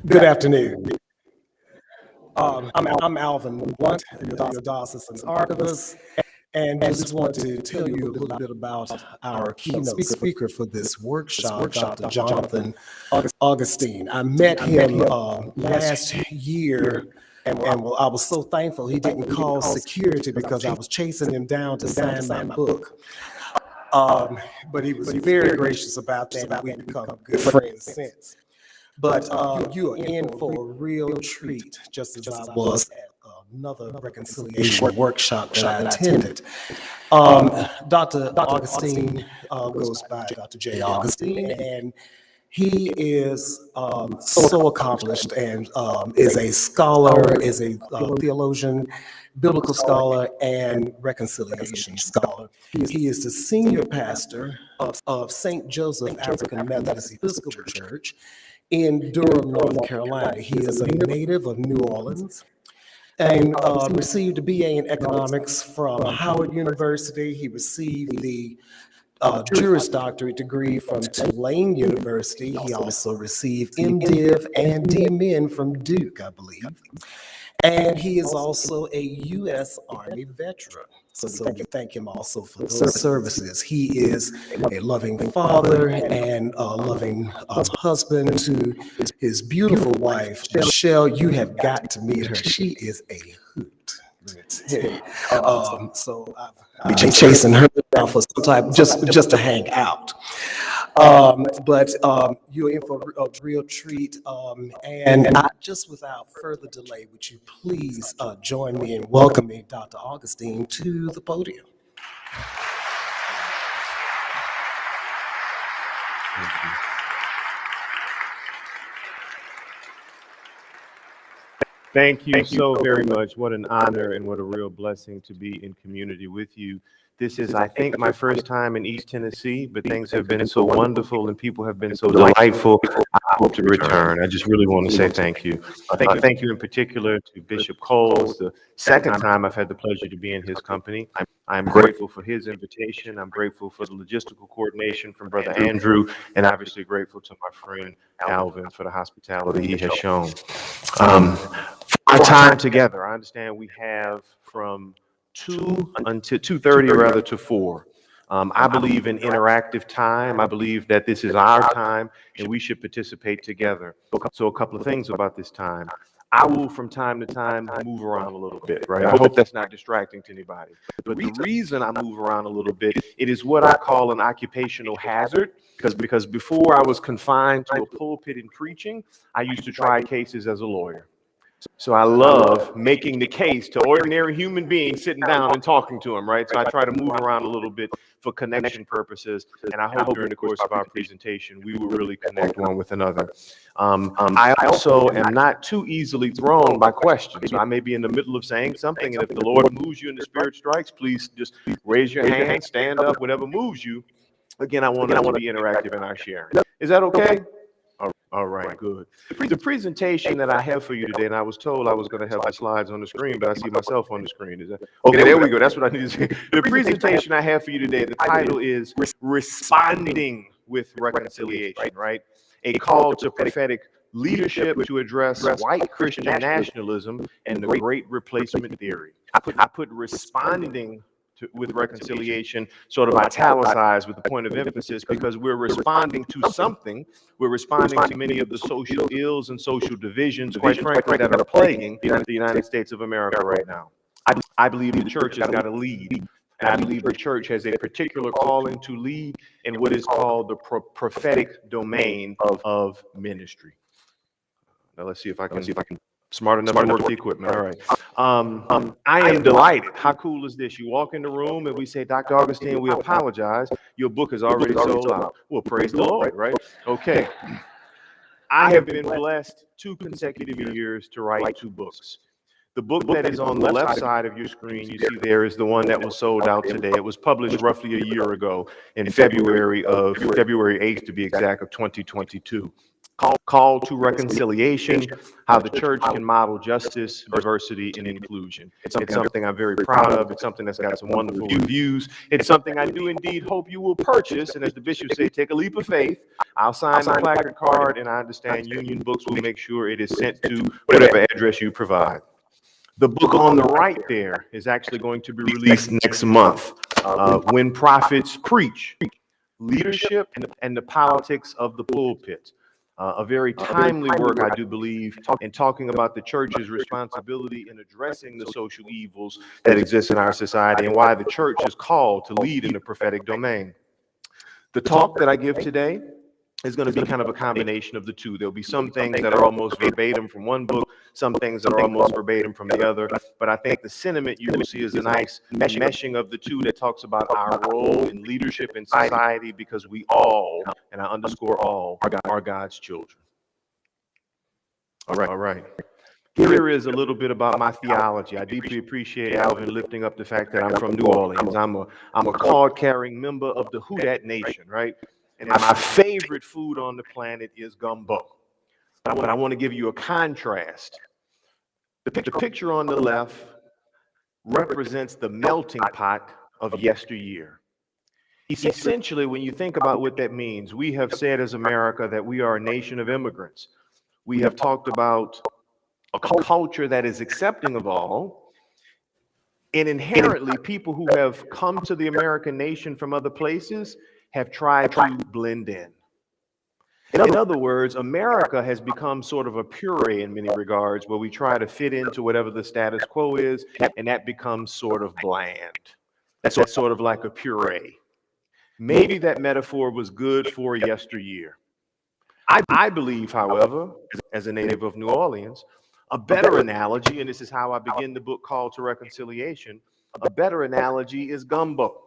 Good afternoon. I'm Alvin Blunt, your diocesan archivist, and I just want to tell you a little bit about our keynote speaker for this workshop, Dr. Jonathan Augustine. I met him last year, and I was so thankful he didn't call security because I was chasing him down to sign my book. But he was very gracious about that, and we've become good friends since. But you are in for a real treat, just as I was at another reconciliation workshop that I attended. Dr. Augustine goes by Dr. J. Augustine, and he is so accomplished and is a scholar, is a theologian, biblical scholar, and reconciliation scholar. He is the senior pastor of St. Joseph African Methodist Episcopal Church in Durham, North Carolina. He is a native of New Orleans and received a BA in economics from Howard University. He received the Juris Doctorate degree from Tulane University. He also received MDiv and DMin from Duke, I believe. And he is also a U.S. Army veteran. So we thank him also for those services. He is a loving father and a loving husband to his beautiful wife, Michelle. You have got to meet her. She is a hoot. So I've been chasing her down for some time just to hang out. But you're in for a real treat. And just without further delay, would you please join me in welcoming Dr. Augustine to the podium? Thank you so very much. What an honor and what a real blessing to be in community with you. This is, I think, my first time in East Tennessee, but things have been so wonderful and people have been so delightful. I hope to return. I just really want to say thank you. Thank you in particular to Bishop Coles. The second time I've had the pleasure to be in his company. I'm grateful for his invitation. I'm grateful for the logistical coordination from Brother Andrew, and obviously grateful to my friend Alvin for the hospitality he has shown. Our time together, I understand we have from 2 until 2:30, or rather to 4. I believe in interactive time. I believe that this is our time and we should participate together. So a couple of things about this time. I will from time to time move around a little bit, right? I hope that's not distracting to anybody. But the reason I move around a little bit, it is what I call an occupational hazard. Because before I was confined to a pulpit in preaching, I used to try cases as a lawyer. So I love making the case to ordinary human beings sitting down and talking to them, right? So I try to move around a little bit for connection purposes. And I hope during the course of our presentation, we will really connect one with another. I also am not too easily thrown by questions. I may be in the middle of saying something, and if the Lord moves you and the Spirit strikes, please just raise your hand, stand up, whatever moves you. Again, I want to be interactive in our sharing. Is that okay? All right, good. The presentation that I have for you today, and I was told I was going to have the slides on the screen, but I see myself on the screen. Is that okay? There we go. That's what I need to say. The presentation I have for you today, the title is Responding with Reconciliation, right? A call to prophetic leadership to address white Christian nationalism and the Great Replacement Theory. I put responding with reconciliation sort of italicized with the point of emphasis because we're responding to something. We're responding to many of the social ills and social divisions, quite frankly, that are plaguing the United States of America right now. I believe the church has got to lead. And I believe the church has a particular calling to lead in what is called the prophetic domain of ministry. Now let's see if I can smart enough to work the equipment. All right. I am delighted. How cool is this? You walk in the room and we say, Dr. Augustine, we apologize. Your book is already sold out. Well, praise the Lord, right? Okay. I have been blessed 2 consecutive years to write 2 books. The book that is on the left side of your screen, you see there, is the one that was sold out today. It was published roughly a year ago in February 8th, to be exact, of 2022. call to reconciliation, how the church can model justice, diversity, and inclusion. It's something I'm very proud of. It's something that's got some wonderful reviews. It's something I do indeed hope you will purchase. And as the bishop say, take a leap of faith. I'll sign the placard card, and I understand Union Books will make sure it is sent to whatever address you provide. The book on the right there is actually going to be released next month. When Prophets Preach, Leadership and the Politics of the Pulpit. A very timely work, I do believe, in talking about the church's responsibility in addressing the social evils that exist in our society and why the church is called to lead in the prophetic domain. The talk that I give today is going to be kind of a combination of the two. There'll be some things that are almost verbatim from one book, some things that are almost verbatim from the other. But I think the sentiment you will see is a nice meshing of the two that talks about our role in leadership in society, because we all, and I underscore all, are God's children. All right. Here is a little bit about my theology. I deeply appreciate Alvin lifting up the fact that I'm from New Orleans. I'm a card-carrying member of the Who Dat Nation, right? And my favorite food on the planet is gumbo. But I want to give you a contrast. The picture on the left represents the melting pot of yesteryear. Essentially, when you think about what that means, we have said as America that we are a nation of immigrants. We have talked about a culture that is accepting of all. And inherently, people who have come to the American nation from other places have tried to blend in. In other words, America has become sort of a puree in many regards, where we try to fit into whatever the status quo is, and that becomes sort of bland. That's sort of like a puree. Maybe that metaphor was good for yesteryear. I believe, however, as a native of New Orleans, a better analogy, and this is how I begin the book Call to Reconciliation, a better analogy is gumbo.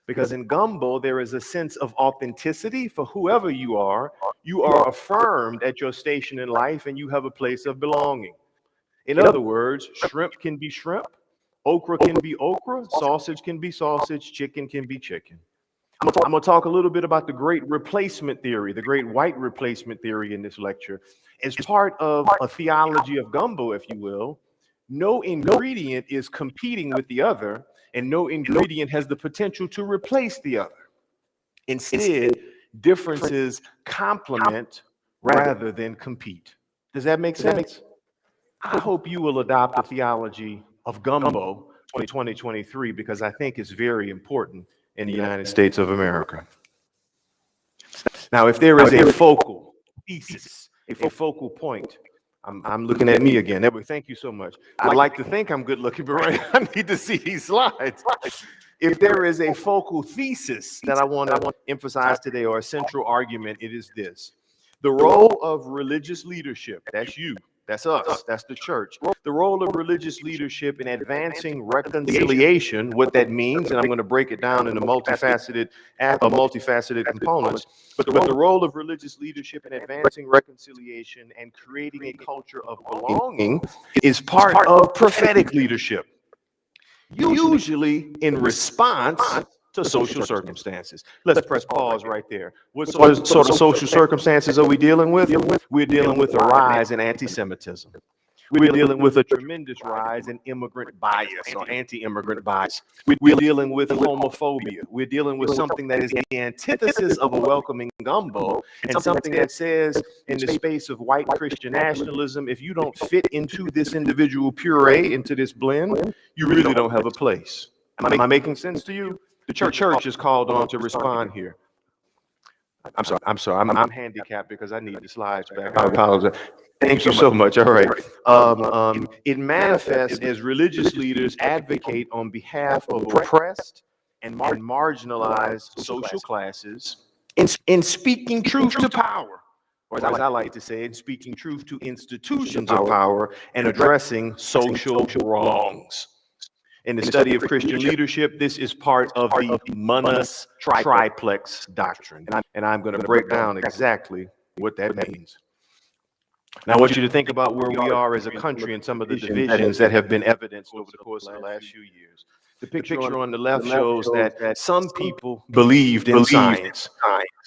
Because in gumbo, there is a sense of authenticity for whoever you are. You are affirmed at your station in life, and you have a place of belonging. In other words, shrimp can be shrimp, okra can be okra, sausage can be sausage, chicken can be chicken. I'm going to talk a little bit about the great replacement theory, the great white replacement theory in this lecture. As part of a theology of gumbo, if you will, no ingredient is competing with the other, and no ingredient has the potential to replace the other. Instead, differences complement rather than compete. Does that make sense? I hope you will adopt a theology of gumbo in 2023, because I think it's very important in the United States of America. Now, if there is a focal thesis, a focal point, I'm looking at me again. Thank you so much. I'd like to think I'm good looking, but right, I need to see these slides. If there is a focal thesis that I want to emphasize today, or a central argument, it is this: the role of religious leadership, that's you, that's us, that's the church. The role of religious leadership in advancing reconciliation, what that means, and I'm going to break it down into multifaceted components. But the role of religious leadership in advancing reconciliation and creating a culture of belonging is part of prophetic leadership, usually in response to social circumstances. Let's press pause right there. What sort of social circumstances are we dealing with? We're dealing with a rise in anti-Semitism. We're dealing with a tremendous rise in immigrant bias or anti-immigrant bias. We're dealing with homophobia. We're dealing with something that is the antithesis of a welcoming gumbo, and something that says, in the space of white Christian nationalism, if you don't fit into this individual puree, into this blend, you really don't have a place. Am I making sense to you? The church is called on to respond here. I'm sorry. I'm handicapped because I need the slides back. I apologize. Thank you so much. All right. It manifests as religious leaders advocate on behalf of oppressed and marginalized social classes in speaking truth to power, or as I like to say, in speaking truth to institutions of power and addressing social wrongs. In the study of Christian leadership, this is part of the Monus Triplex doctrine. And I'm going to break down exactly what that means. Now, I want you to think about where we are as a country and some of the divisions that have been evidenced over the course of the last few years. The picture on the left shows that some people believed in science.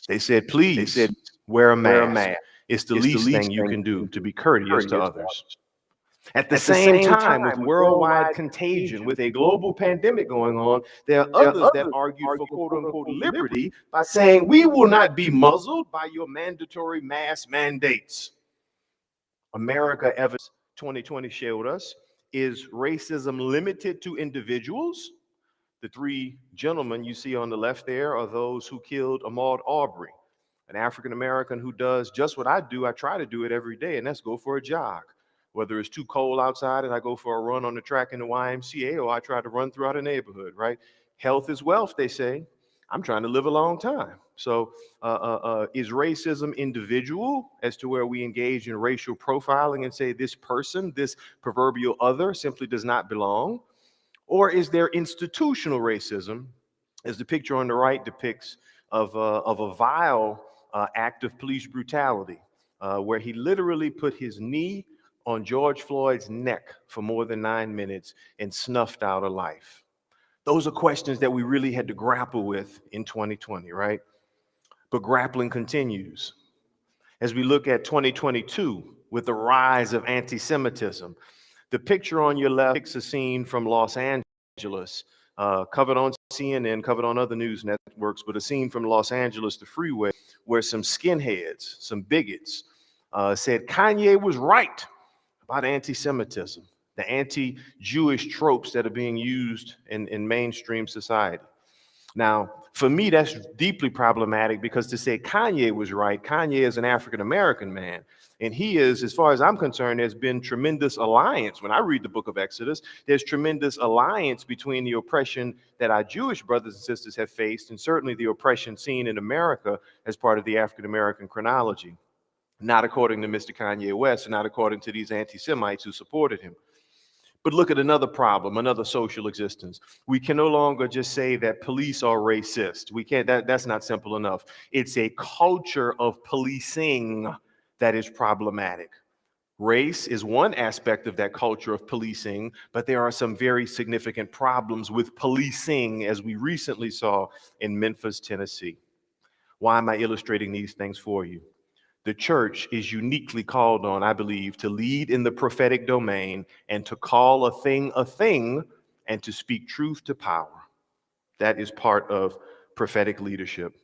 They said, please wear a mask. It's the least thing you can do to be courteous to others. At the same time, with worldwide contagion, with a global pandemic going on, there are others that argued for quote unquote liberty by saying we will not be muzzled by your mandatory mask mandates. America, evidence 2020 showed us, is racism limited to individuals? The three gentlemen you see on the left there are those who killed Ahmaud Arbery, an African American who does just what I do. I try to do it every day, and that's go for a jog. Whether it's too cold outside and I go for a run on the track in the YMCA, or I try to run throughout a neighborhood, right? Health is wealth, they say. I'm trying to live a long time. So is racism individual as to where we engage in racial profiling and say this person, this proverbial other simply does not belong? Or is there institutional racism, as the picture on the right depicts, of a vile act of police brutality, where he literally put his knee on George Floyd's neck for more than 9 minutes and snuffed out a life? Those are questions that we really had to grapple with in 2020, right? But grappling continues. As we look at 2022 with the rise of anti-Semitism, the picture on your left is a scene from Los Angeles, covered on CNN, covered on other news networks, but a scene from Los Angeles, the freeway, where some skinheads, some bigots, said Kanye was right about anti-Semitism, the anti-Jewish tropes that are being used in mainstream society. Now, for me, that's deeply problematic because to say Kanye was right, Kanye is an African-American man. And he is, as far as I'm concerned, there's been tremendous alliance. When I read the book of Exodus, there's tremendous alliance between the oppression that our Jewish brothers and sisters have faced, and certainly the oppression seen in America as part of the African-American chronology. Not according to Mr. Kanye West, and not according to these anti-Semites who supported him. But look at another problem, another social existence. We can no longer just say that police are racist. We can't, that's not simple enough. It's a culture of policing that is problematic. Race is one aspect of that culture of policing, but there are some very significant problems with policing, as we recently saw in Memphis, Tennessee. Why am I illustrating these things for you? The church is uniquely called on, I believe, to lead in the prophetic domain and to call a thing and to speak truth to power. That is part of prophetic leadership.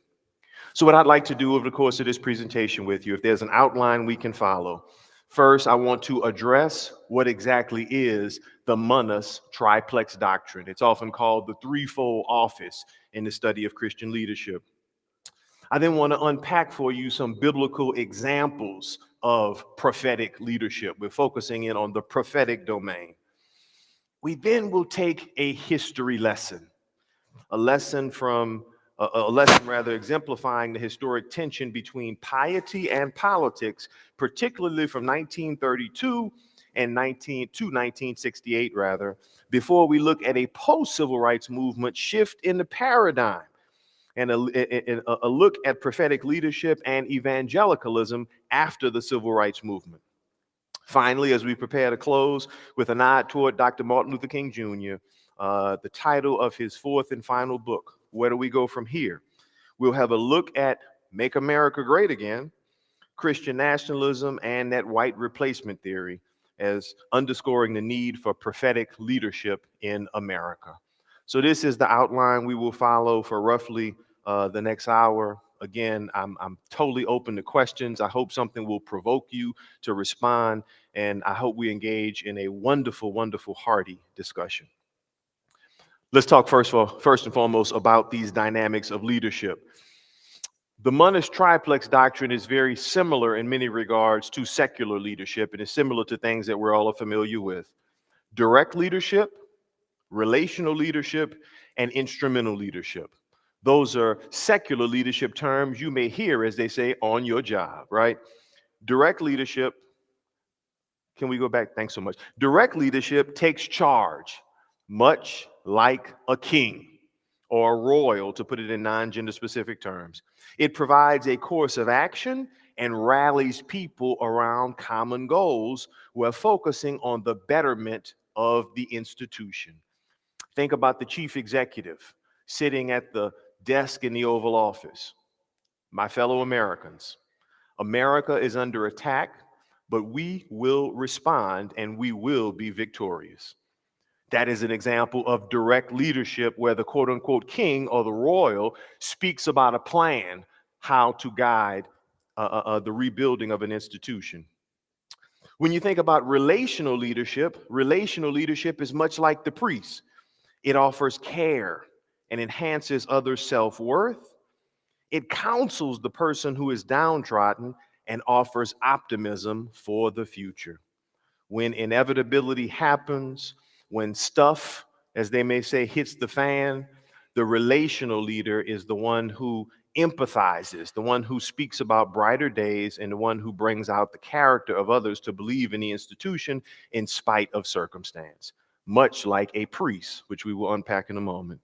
So what I'd like to do over the course of this presentation with you, if there's an outline we can follow. First, I want to address what exactly is the monus triplex doctrine. It's often called the threefold office in the study of Christian leadership. I then want to unpack for you some biblical examples of prophetic leadership. We're focusing in on the prophetic domain. We then will take a history lesson, a lesson exemplifying the historic tension between piety and politics, particularly from 1932 and 1968, before we look at a post-civil rights movement shift in the paradigm, and a look at prophetic leadership and evangelicalism after the civil rights movement. Finally, as we prepare to close with a nod toward Dr. Martin Luther King Jr., the title of his fourth and final book, Where Do We Go From Here? We'll have a look at Make America Great Again, Christian nationalism, and that white replacement theory as underscoring the need for prophetic leadership in America. So this is the outline we will follow for roughly the next hour. Again, I'm totally open to questions. I hope something will provoke you to respond, and I hope we engage in a wonderful, wonderful, hearty discussion. Let's talk first and foremost about these dynamics of leadership. The monist triplex doctrine is very similar in many regards to secular leadership. It is similar to things that we're all familiar with. Direct leadership, relational leadership, and instrumental leadership. Those are secular leadership terms you may hear, as they say, on your job, right? Direct leadership, can we go back? Thanks so much. Direct leadership takes charge, much like a king or a royal, to put it in non-gender specific terms. It provides a course of action and rallies people around common goals while focusing on the betterment of the institution. Think about the chief executive sitting at the desk in the Oval Office. My fellow Americans, America is under attack, but we will respond and we will be victorious. That is an example of direct leadership where the quote unquote king or the royal speaks about a plan how to guide the rebuilding of an institution. When you think about relational leadership is much like the priest. It offers care and enhances others' self-worth. It counsels the person who is downtrodden and offers optimism for the future. When inevitability happens, when stuff, as they may say, hits the fan, the relational leader is the one who empathizes, the one who speaks about brighter days, and the one who brings out the character of others to believe in the institution in spite of circumstance, much like a priest, which we will unpack in a moment.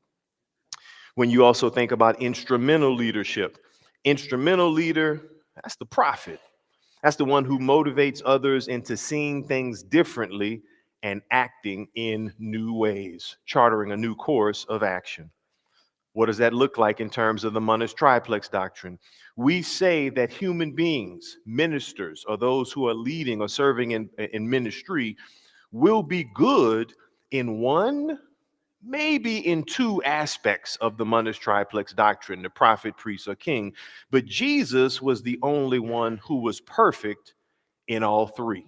When you also think about instrumental leadership, instrumental leader, that's the prophet. That's the one who motivates others into seeing things differently and acting in new ways, chartering a new course of action. What does that look like in terms of the Monash Triplex doctrine? We say that human beings, ministers, or those who are leading or serving in ministry, will be good in one, maybe in two aspects of the Monash Triplex doctrine, the prophet, priest, or king. But Jesus was the only one who was perfect in all three.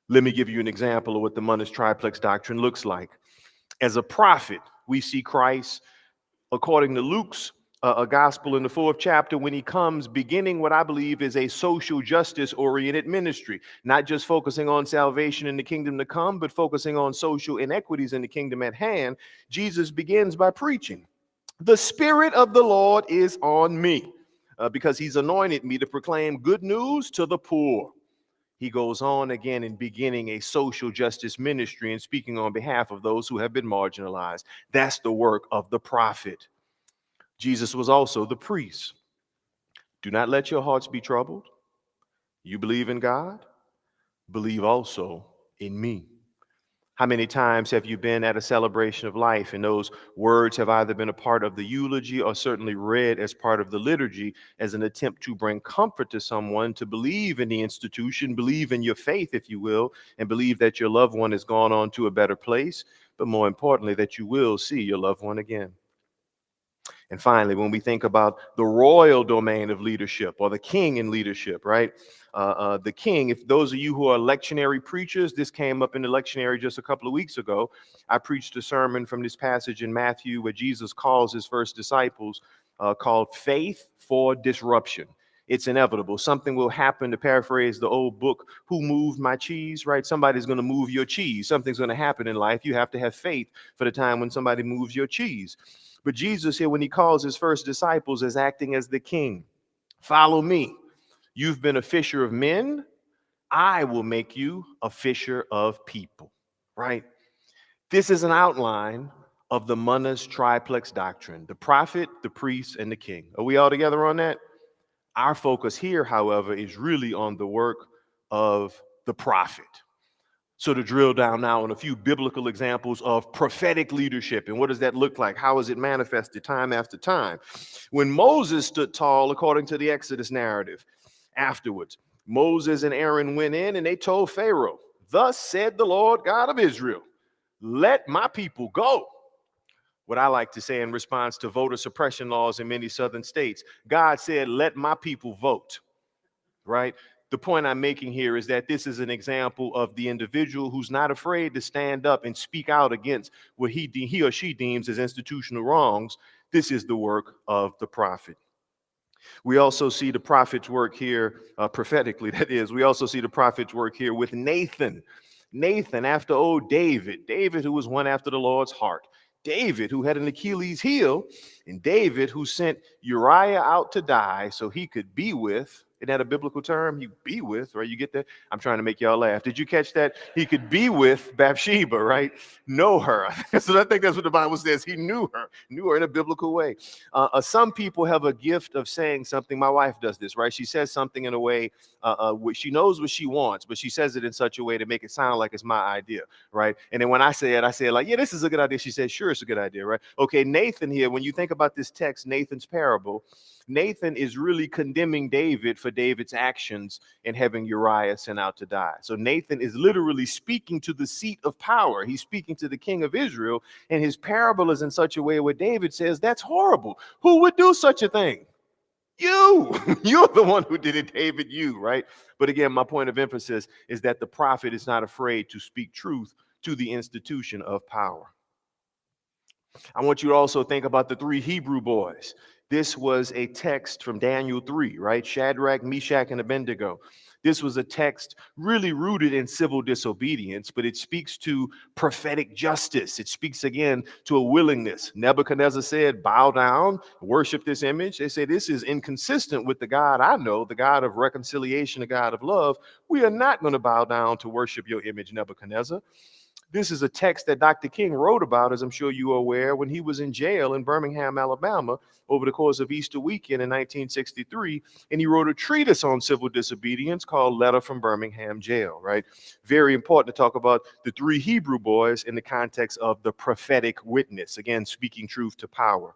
Let me give you an example of what the Monash Triplex doctrine looks like. As a prophet, we see Christ, according to Luke's a gospel in the 4th chapter, when he comes beginning what I believe is a social justice oriented ministry, not just focusing on salvation in the kingdom to come, but focusing on social inequities in the kingdom at hand. Jesus begins by preaching, "The Spirit of the Lord is on me, because he's anointed me to proclaim good news to the poor." He goes on again in beginning a social justice ministry and speaking on behalf of those who have been marginalized. That's the work of the prophet. Jesus was also the priest. "Do not let your hearts be troubled. You believe in God, believe also in me." How many times have you been at a celebration of life and those words have either been a part of the eulogy or certainly read as part of the liturgy as an attempt to bring comfort to someone to believe in the institution, believe in your faith, if you will, and believe that your loved one has gone on to a better place, but more importantly, that you will see your loved one again. And finally, when we think about the royal domain of leadership or the king in leadership, right? The king, if those of you who are lectionary preachers, this came up in the lectionary just a couple of weeks ago. I preached a sermon from this passage in Matthew where Jesus calls his first disciples called Faith for Disruption. It's inevitable. Something will happen, to paraphrase the old book, Who Moved My Cheese, right? Somebody's going to move your cheese. Something's going to happen in life. You have to have faith for the time when somebody moves your cheese. But Jesus here, when he calls his first disciples, is acting as the king. "Follow me. You've been a fisher of men. I will make you a fisher of people," right? This is an outline of the Monash Triplex doctrine: the prophet, the priest, and the king. Are we all together on that? Our focus here, however, is really on the work of the prophet. So to drill down now on a few biblical examples of prophetic leadership and what does that look like? How is it manifested time after time? When Moses stood tall, according to the Exodus narrative, afterwards, Moses and Aaron went in and they told Pharaoh, "Thus said the Lord God of Israel, let my people go." What I like to say in response to voter suppression laws in many southern states, God said, "Let my people vote," right? The point I'm making here is that this is an example of the individual who's not afraid to stand up and speak out against what he or she deems as institutional wrongs. This is the work of the prophet. We also see the prophet's work here, prophetically, that is. We also see the prophet's work here with Nathan. Nathan, after old David, who was one after the Lord's heart. David, who had an Achilles heel, and David, who sent Uriah out to die so he could be with, isn't that a biblical term? He be with, right? You get that? I'm trying to make y'all laugh. Did you catch that? He could be with Bathsheba, right? Know her. So I think that's what the Bible says. He knew her in a biblical way. Some people have a gift of saying something. My wife does this, right? She says something in a way, she knows what she wants, but she says it in such a way to make it sound like it's my idea, right? And then when I say it like, "Yeah, this is a good idea." She says, "Sure, it's a good idea," right? Okay, Nathan here, when you think about this text, Nathan's parable, Nathan is really condemning David for David's actions in having Uriah sent out to die. So Nathan is literally speaking to the seat of power. He's speaking to the king of Israel, and his parable is in such a way where David says, that's horrible. Who would do such a thing? You. You're the one who did it, David, you, right? But again, my point of emphasis is that the prophet is not afraid to speak truth to the institution of power. I want you to also think about the three Hebrew boys. This was a text from Daniel 3, right? Shadrach, Meshach, and Abednego. This was a text really rooted in civil disobedience, but it speaks to prophetic justice. It speaks again to a willingness. Nebuchadnezzar said, bow down, worship this image. They say, this is inconsistent with the God I know, the God of reconciliation, the God of love. We are not going to bow down to worship your image, Nebuchadnezzar. This is a text that Dr. King wrote about, as I'm sure you are aware, when he was in jail in Birmingham, Alabama, over the course of Easter weekend in 1963. And he wrote a treatise on civil disobedience called Letter from Birmingham Jail, right? Very important to talk about the three Hebrew boys in the context of the prophetic witness, again, speaking truth to power.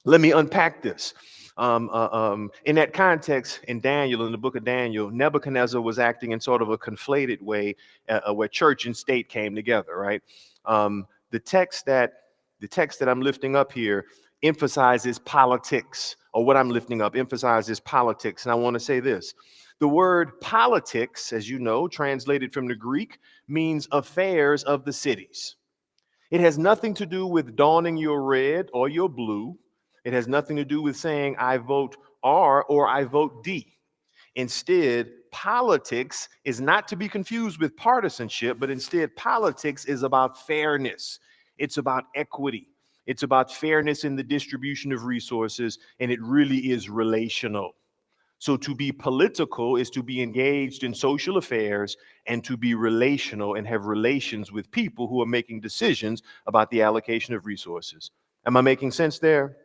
Let me unpack this. In that context, in Daniel, in the book of Daniel, Nebuchadnezzar was acting in sort of a conflated way where church and state came together, right? The text that I'm lifting up here emphasizes politics, or what I'm lifting up emphasizes politics. And I want to say this. The word politics, as you know, translated from the Greek, means affairs of the cities. It has nothing to do with donning your red or your blue. It has nothing to do with saying I vote R or I vote D. Instead, politics is not to be confused with partisanship, but instead politics is about fairness. It's about equity. It's about fairness in the distribution of resources, and it really is relational. So to be political is to be engaged in social affairs and to be relational and have relations with people who are making decisions about the allocation of resources. Am I making sense there?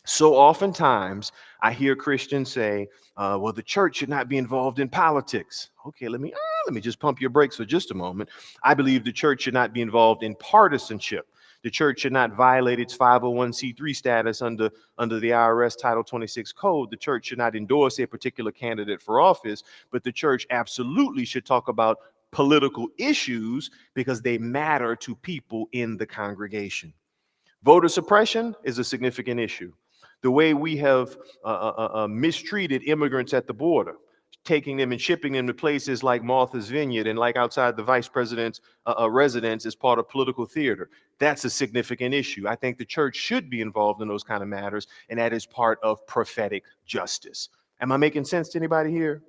So oftentimes I hear Christians say, well, the church should not be involved in politics. Okay, let me just pump your brakes for just a moment. I believe the church should not be involved in partisanship. The church should not violate its 501c3 status under the IRS Title 26 code. The church should not endorse a particular candidate for office, but the church absolutely should talk about political issues because they matter to people in the congregation. Voter suppression is a significant issue. The way we have mistreated immigrants at the border, taking them and shipping them to places like Martha's Vineyard and like outside the vice president's residence as part of political theater. That's a significant issue. I think the church should be involved in those kind of matters, and that is part of prophetic justice. Am I making sense to anybody here?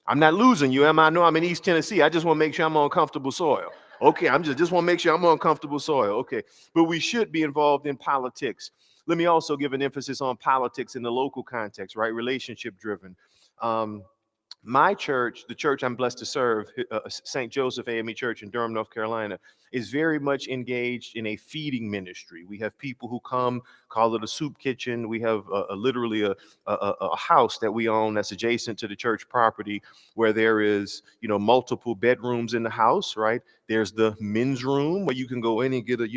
I'm not losing you, am I? No, I'm in East Tennessee. I just want to make sure I'm on comfortable soil. Okay, I'm just want to make sure I'm on comfortable soil. Okay, but we should be involved in politics. Let me also give an emphasis on politics in the local context, right? Relationship driven. My church, the church I'm blessed to serve, St. Joseph AME Church in Durham, North Carolina, is very much engaged in a feeding ministry. We have people who come, call it a soup kitchen. We have literally a house that we own that's adjacent to the church property where there is, multiple bedrooms in the house, right? There's the men's room where you can go in and get a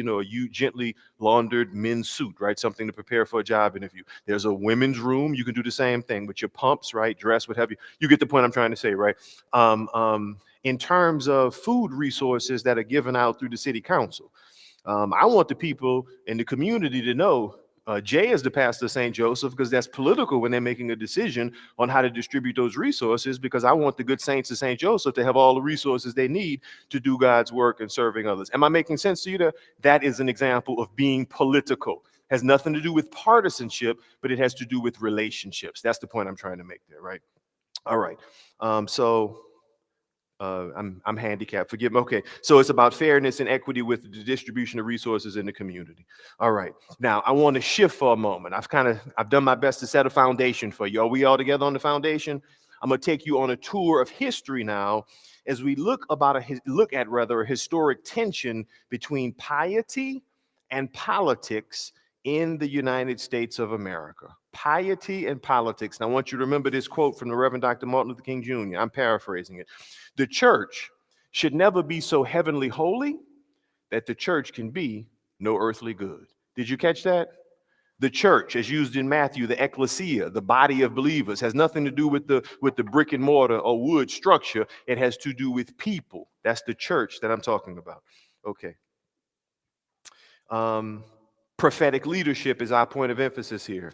gently laundered men's suit, right? Something to prepare for a job interview. There's a women's room. You can do the same thing with your pumps, right? Dress, what have you. You get the point I'm trying to say, right? In terms of food resources that are given out through the city council, I want the people in the community to know Jay is the pastor of St. Joseph because that's political when they're making a decision on how to distribute those resources, because I want the good saints of St. Joseph to have all the resources they need to do God's work and serving others. Am I making sense to you there? That is an example of being political. Has nothing to do with partisanship, but it has to do with relationships. That's the point I'm trying to make there, right? All right. I'm handicapped. Forgive me. Okay. So it's about fairness and equity with the distribution of resources in the community. All right. Now I want to shift for a moment. I've done my best to set a foundation for you. Are we all together on the foundation? I'm going to take you on a tour of history now as we look at a historic tension between piety and politics in the United States of America. Piety and politics. And I want you to remember this quote from the Reverend Dr. Martin Luther King Jr. I'm paraphrasing it. The church should never be so heavenly holy that the church can be no earthly good. Did you catch that? The church, as used in Matthew, the ecclesia, the body of believers, has nothing to do with the brick and mortar or wood structure. It has to do with people. That's the church that I'm talking about. Okay. Prophetic leadership is our point of emphasis here.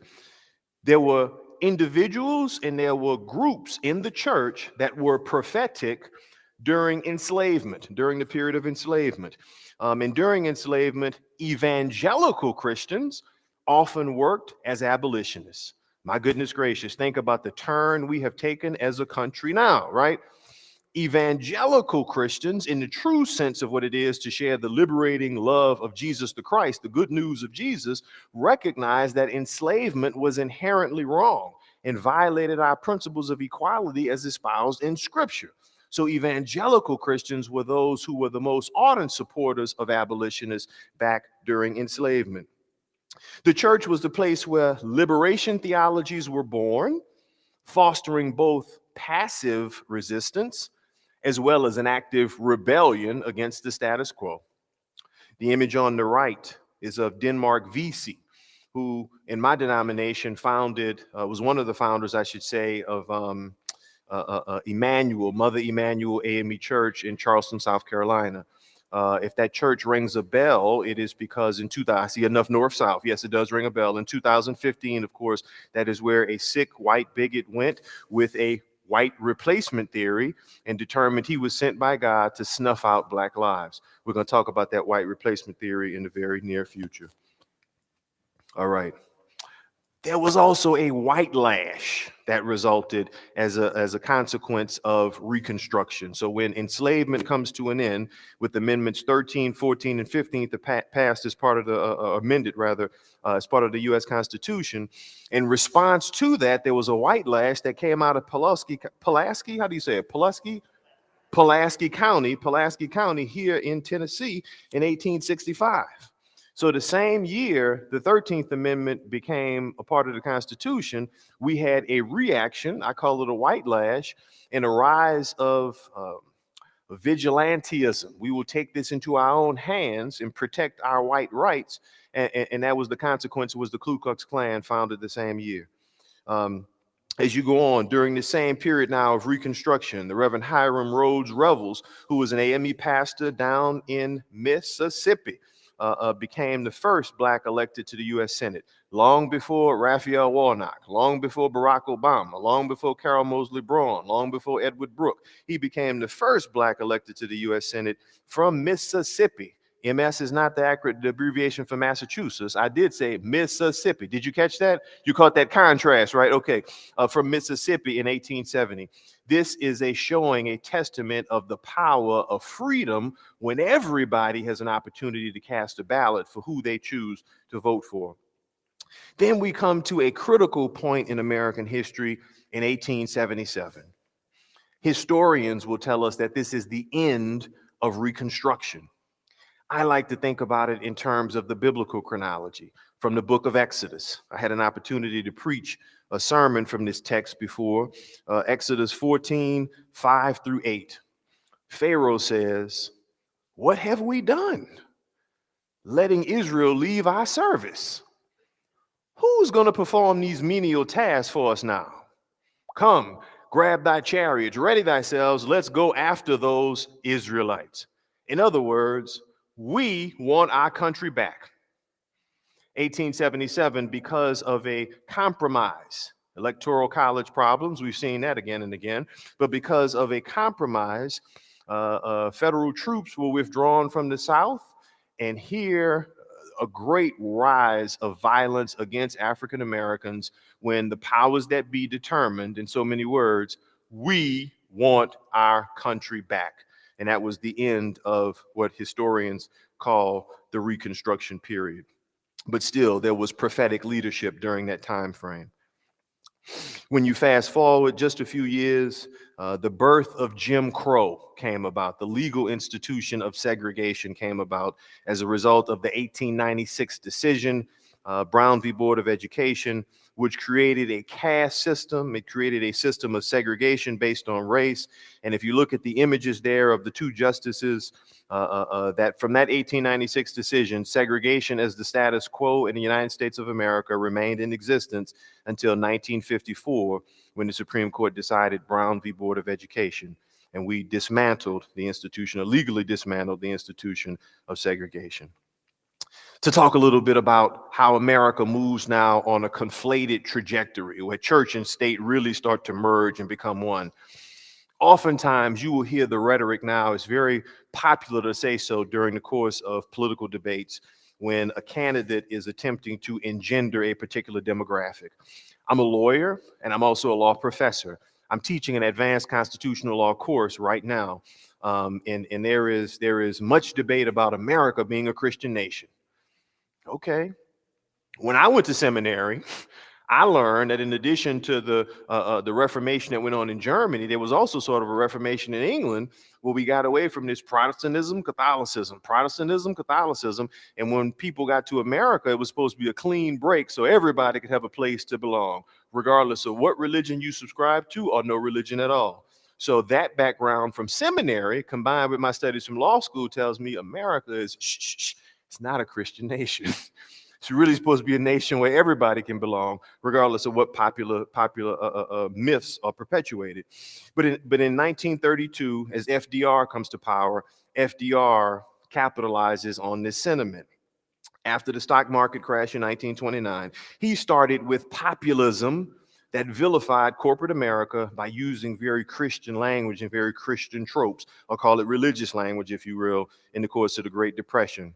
There were individuals and there were groups in the church that were prophetic during enslavement, during the period of enslavement. And during enslavement, evangelical Christians often worked as abolitionists. My goodness gracious, think about the turn we have taken as a country now, right? Evangelical Christians, in the true sense of what it is to share the liberating love of Jesus the Christ, the good news of Jesus, recognize that enslavement was inherently wrong and violated our principles of equality as espoused in Scripture. So evangelical Christians were those who were the most ardent supporters of abolitionists back during enslavement. The church was the place where liberation theologies were born, fostering both passive resistance as well as an active rebellion against the status quo. The image on the right is of Denmark Vesey, who in my denomination was one of the founders, I should say, of Mother Emanuel AME Church in Charleston, South Carolina. If that church rings a bell, it is because in 2000, I see enough north-south. Yes, it does ring a bell. In 2015, of course, that is where a sick white bigot went with a white replacement theory and determined he was sent by God to snuff out black lives. We're going to talk about that white replacement theory in the very near future. All right. There was also a white lash that resulted as a consequence of Reconstruction. So when enslavement comes to an end with Amendments 13, 14, and 15 passed as part of the, amended rather, as part of the U.S. Constitution, in response to that, there was a white lash that came out of Pulaski, how do you say it? Pulaski County here in Tennessee in 1865. So the same year the 13th Amendment became a part of the Constitution, we had a reaction, I call it a white lash, and a rise of vigilantism. We will take this into our own hands and protect our white rights. And that was the consequence, was the Ku Klux Klan founded the same year. As you go on, during the same period now of Reconstruction, the Reverend Hiram Rhodes Revels, who was an AME pastor down in Mississippi, became the first black elected to the U.S. Senate, long before Raphael Warnock, long before Barack Obama, long before Carol Moseley Braun, long before Edward Brooke. He became the first black elected to the U.S. Senate from Mississippi. MS is not the abbreviation for Massachusetts. I did say Mississippi. Did you catch that? You caught that contrast, right? Okay. From Mississippi in 1870. This is a testament of the power of freedom when everybody has an opportunity to cast a ballot for who they choose to vote for. Then we come to a critical point in American history in 1877. Historians will tell us that this is the end of Reconstruction. I like to think about it in terms of the biblical chronology from the book of Exodus. I had an opportunity to preach a sermon from this text before, Exodus 14, 5 through 8. Pharaoh says, "What have we done? Letting Israel leave our service. Who's going to perform these menial tasks for us now? Come, grab thy chariots, ready thyself, let's go after those Israelites." In other words, we want our country back. 1877, because of a compromise, electoral college problems, we've seen that again and again, but because of a compromise, federal troops were withdrawn from the South, and here a great rise of violence against African Americans when the powers that be determined, in so many words, we want our country back. And that was the end of what historians call the Reconstruction period. But still, there was prophetic leadership during that time frame. When you fast forward just a few years, the birth of Jim Crow came about. The legal institution of segregation came about as a result of the 1896 decision Brown v. Board of Education, which created a caste system. It created a system of segregation based on race. And if you look at the images there of the two justices, that from that 1896 decision, segregation as the status quo in the United States of America remained in existence until 1954, when the Supreme Court decided Brown v. Board of Education, and we dismantled the institution, or legally dismantled the institution of segregation. To talk a little bit about how America moves now on a conflated trajectory where church and state really start to merge and become one. Oftentimes you will hear the rhetoric now, it's very popular to say so during the course of political debates when a candidate is attempting to engender a particular demographic. I'm a lawyer and I'm also a law professor. I'm teaching an advanced constitutional law course right now. And there is much debate about America being a Christian nation. Okay. When I went to seminary, I learned that in addition to the Reformation that went on in Germany, there was also sort of a Reformation in England where we got away from this Protestantism, Catholicism. And when people got to America, it was supposed to be a clean break so everybody could have a place to belong, regardless of what religion you subscribe to or no religion at all. So that background from seminary combined with my studies from law school tells me America is, it's not a Christian nation. It's really supposed to be a nation where everybody can belong, regardless of what popular myths are perpetuated. But in 1932, as FDR comes to power, FDR capitalizes on this sentiment. After the stock market crash in 1929, he started with populism that vilified corporate America by using very Christian language and very Christian tropes, or call it religious language, if you will, in the course of the Great Depression.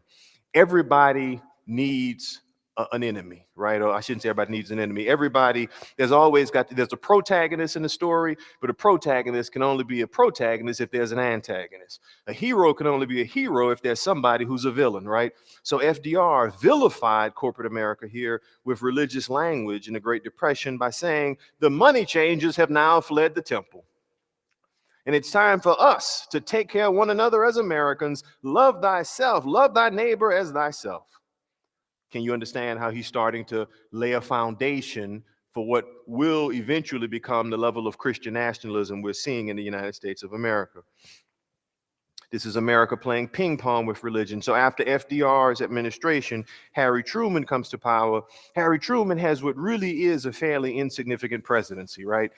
Everybody needs an enemy, right? Or I shouldn't say everybody needs an enemy. Everybody, there's a protagonist in the story, but a protagonist can only be a protagonist if there's an antagonist. A hero can only be a hero if there's somebody who's a villain, right? So FDR vilified corporate America here with religious language in the Great Depression by saying the money changers have now fled the temple. And it's time for us to take care of one another as Americans. Love thyself, love thy neighbor as thyself. Can you understand how he's starting to lay a foundation for what will eventually become the level of Christian nationalism we're seeing in the United States of America? This is America playing ping pong with religion. So after FDR's administration, Harry Truman comes to power. Harry Truman has what really is a fairly insignificant presidency, right?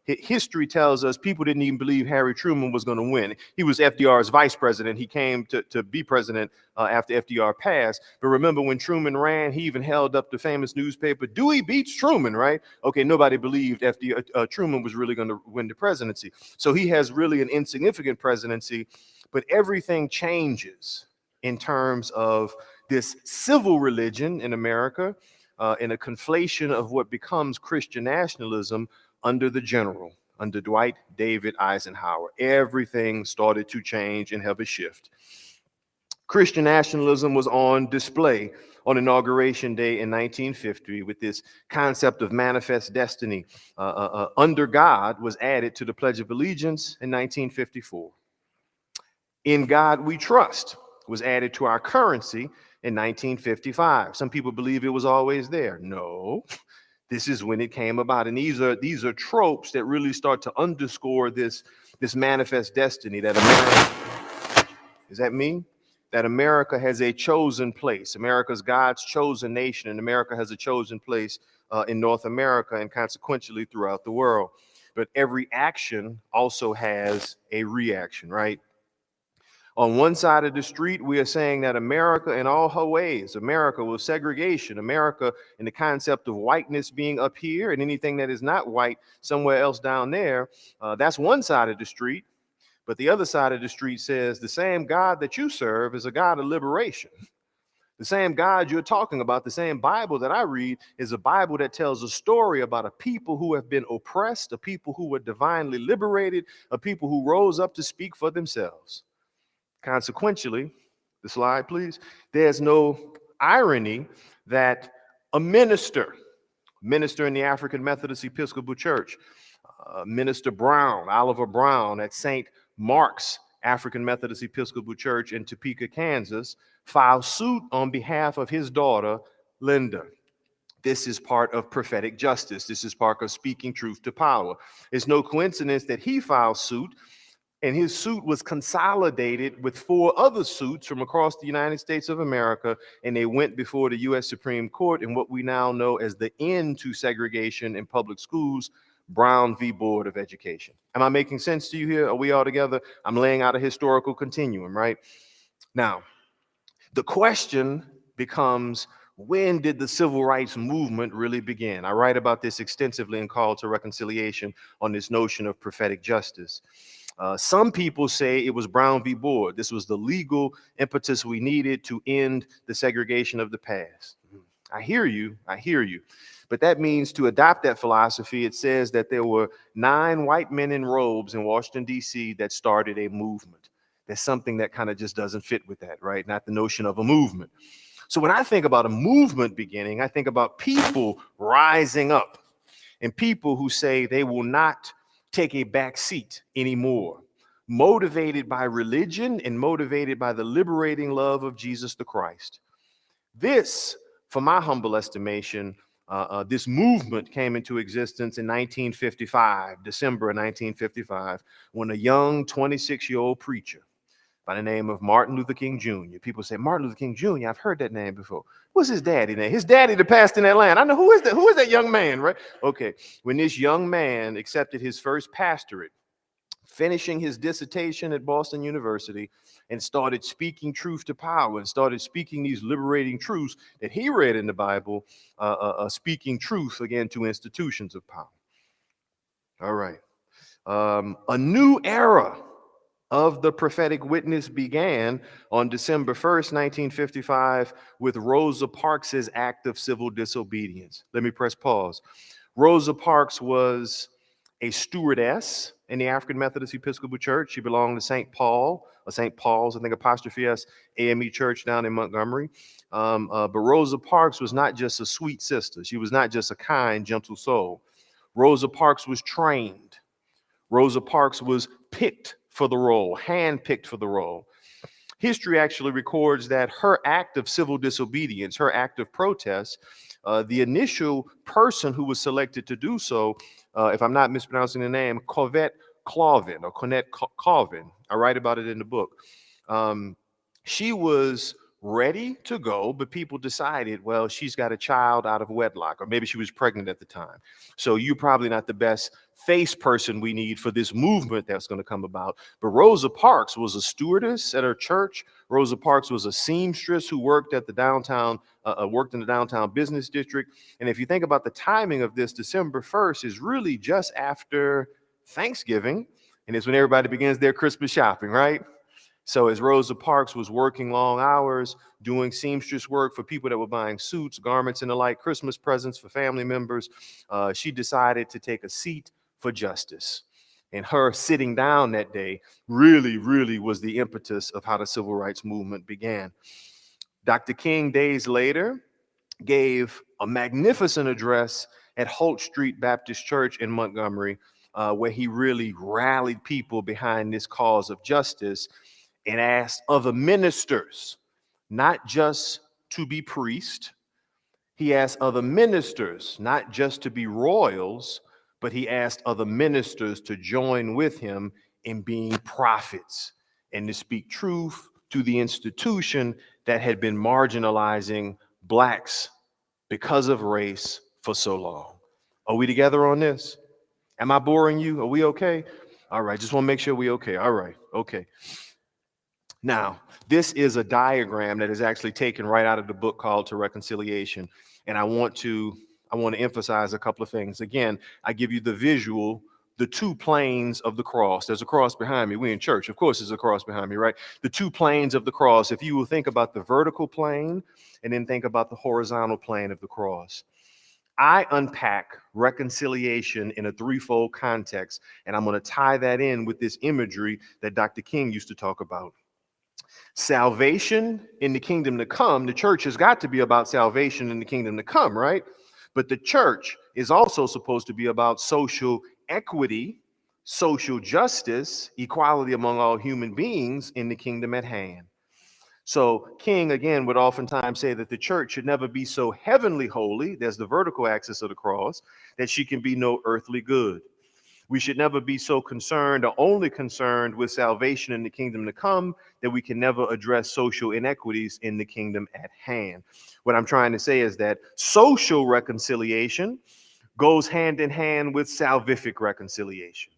History tells us people didn't even believe Harry Truman was going to win. He was FDR's vice president. He came to be president after FDR passed. But remember when Truman ran, he even held up the famous newspaper, Dewey beats Truman, right? Okay, nobody believed Truman was really going to win the presidency. So he has really an insignificant presidency, but everything changes in terms of this civil religion in America, in a conflation of what becomes Christian nationalism under the general, under Dwight David Eisenhower. Everything started to change and have a shift. Christian nationalism was on display on Inauguration Day in 1950 with this concept of manifest destiny. Under God was added to the Pledge of Allegiance in 1954. In God we trust was added to our currency in 1955. Some people believe it was always there. No. This is when it came about. And these are tropes that really start to underscore this manifest destiny that America, is that me? That America has a chosen place. America's God's chosen nation, and America has a chosen place in North America and consequentially throughout the world. But every action also has a reaction, right? On one side of the street, we are saying that America in all her ways, America with segregation, America in the concept of whiteness being up here and anything that is not white somewhere else down there, that's one side of the street. But the other side of the street says the same God that you serve is a God of liberation. The same God you're talking about, the same Bible that I read is a Bible that tells a story about a people who have been oppressed, a people who were divinely liberated, a people who rose up to speak for themselves. Consequently, the slide, please, there's no irony that a minister in the African Methodist Episcopal Church, Minister Brown, Oliver Brown at St. Mark's African Methodist Episcopal Church in Topeka, Kansas, filed suit on behalf of his daughter, Linda. This is part of prophetic justice. This is part of speaking truth to power. It's no coincidence that he filed suit, and his suit was consolidated with 4 other suits from across the United States of America, and they went before the U.S. Supreme Court in what we now know as the end to segregation in public schools, Brown v. Board of Education. Am I making sense to you here? Are we all together? I'm laying out a historical continuum, right? Now, the question becomes, when did the civil rights movement really begin? I write about this extensively in Call to Reconciliation on this notion of prophetic justice. Some people say it was Brown v. Board. This was the legal impetus we needed to end the segregation of the past. I hear you. But that means to adopt that philosophy, it says that there were 9 white men in robes in Washington, D.C. that started a movement. There's something that kind of just doesn't fit with that, right? Not the notion of a movement. So when I think about a movement beginning, I think about people rising up and people who say they will not take a back seat anymore, motivated by religion and motivated by the liberating love of Jesus the Christ. This, for my humble estimation, this movement came into existence in 1955, December of 1955, when a young 26-year-old preacher by the name of Martin Luther King Jr. People say, Martin Luther King Jr., I've heard that name before. What's his daddy name? His daddy that passed in that land. I know, who is that young man, right? Okay, when this young man accepted his first pastorate, finishing his dissertation at Boston University, and started speaking truth to power and started speaking these liberating truths that he read in the Bible, speaking truth again to institutions of power. All right. A new era of the prophetic witness began on December 1st, 1955, with Rosa Parks' act of civil disobedience. Let me press pause. Rosa Parks was a stewardess in the African Methodist Episcopal Church. She belonged to St. Paul, or St. Paul's, I think apostrophe S, AME Church down in Montgomery. But Rosa Parks was not just a sweet sister. She was not just a kind, gentle soul. Rosa Parks was trained. Rosa Parks was picked for the role, handpicked for the role. History actually records that her act of civil disobedience, her act of protest, the initial person who was selected to do so, if I'm not mispronouncing the name, Corvette Clawvin or Cornette Calvin. I write about it in the book. She was ready to go, but people decided, well, she's got a child out of wedlock, or maybe she was pregnant at the time. So you're probably not the best face person we need for this movement that's going to come about. But Rosa Parks was a stewardess at her church. Rosa Parks was a seamstress who worked at the downtown, worked in the downtown business district. And if you think about the timing of this, December 1st is really just after Thanksgiving, and it's when everybody begins their Christmas shopping, right? So as Rosa Parks was working long hours, doing seamstress work for people that were buying suits, garments, and the like, Christmas presents for family members, she decided to take a seat for justice. And her sitting down that day really was the impetus of how the civil rights movement began. Dr. King, days later, gave a magnificent address at Holt Street Baptist Church in Montgomery, where he really rallied people behind this cause of justice and asked other ministers, not just to be priests. He asked other ministers, not just to be royals, but he asked other ministers to join with him in being prophets and to speak truth to the institution that had been marginalizing blacks because of race for so long. Are we together on this? Am I boring you? Are we okay? All right, just want to make sure we okay. All right, okay. Now, this is a diagram that is actually taken right out of the book called To Reconciliation. And I want to emphasize a couple of things. Again, I give you the visual, the 2 planes of the cross. There's a cross behind me. We're in church. Of course, there's a cross behind me, right? The 2 planes of the cross. If you will think about the vertical plane and then think about the horizontal plane of the cross. I unpack reconciliation in a 3-fold context, and I'm going to tie that in with this imagery that Dr. King used to talk about. Salvation in the kingdom to come. The church has got to be about salvation in the kingdom to come, right? But the church is also supposed to be about social equity, social justice, equality among all human beings in the kingdom at hand. So King, again, would oftentimes say that the church should never be so heavenly holy, there's the vertical axis of the cross, that she can be no earthly good. We should never be so concerned or only concerned with salvation in the kingdom to come that we can never address social inequities in the kingdom at hand. What I'm trying to say is that social reconciliation goes hand in hand with salvific reconciliation.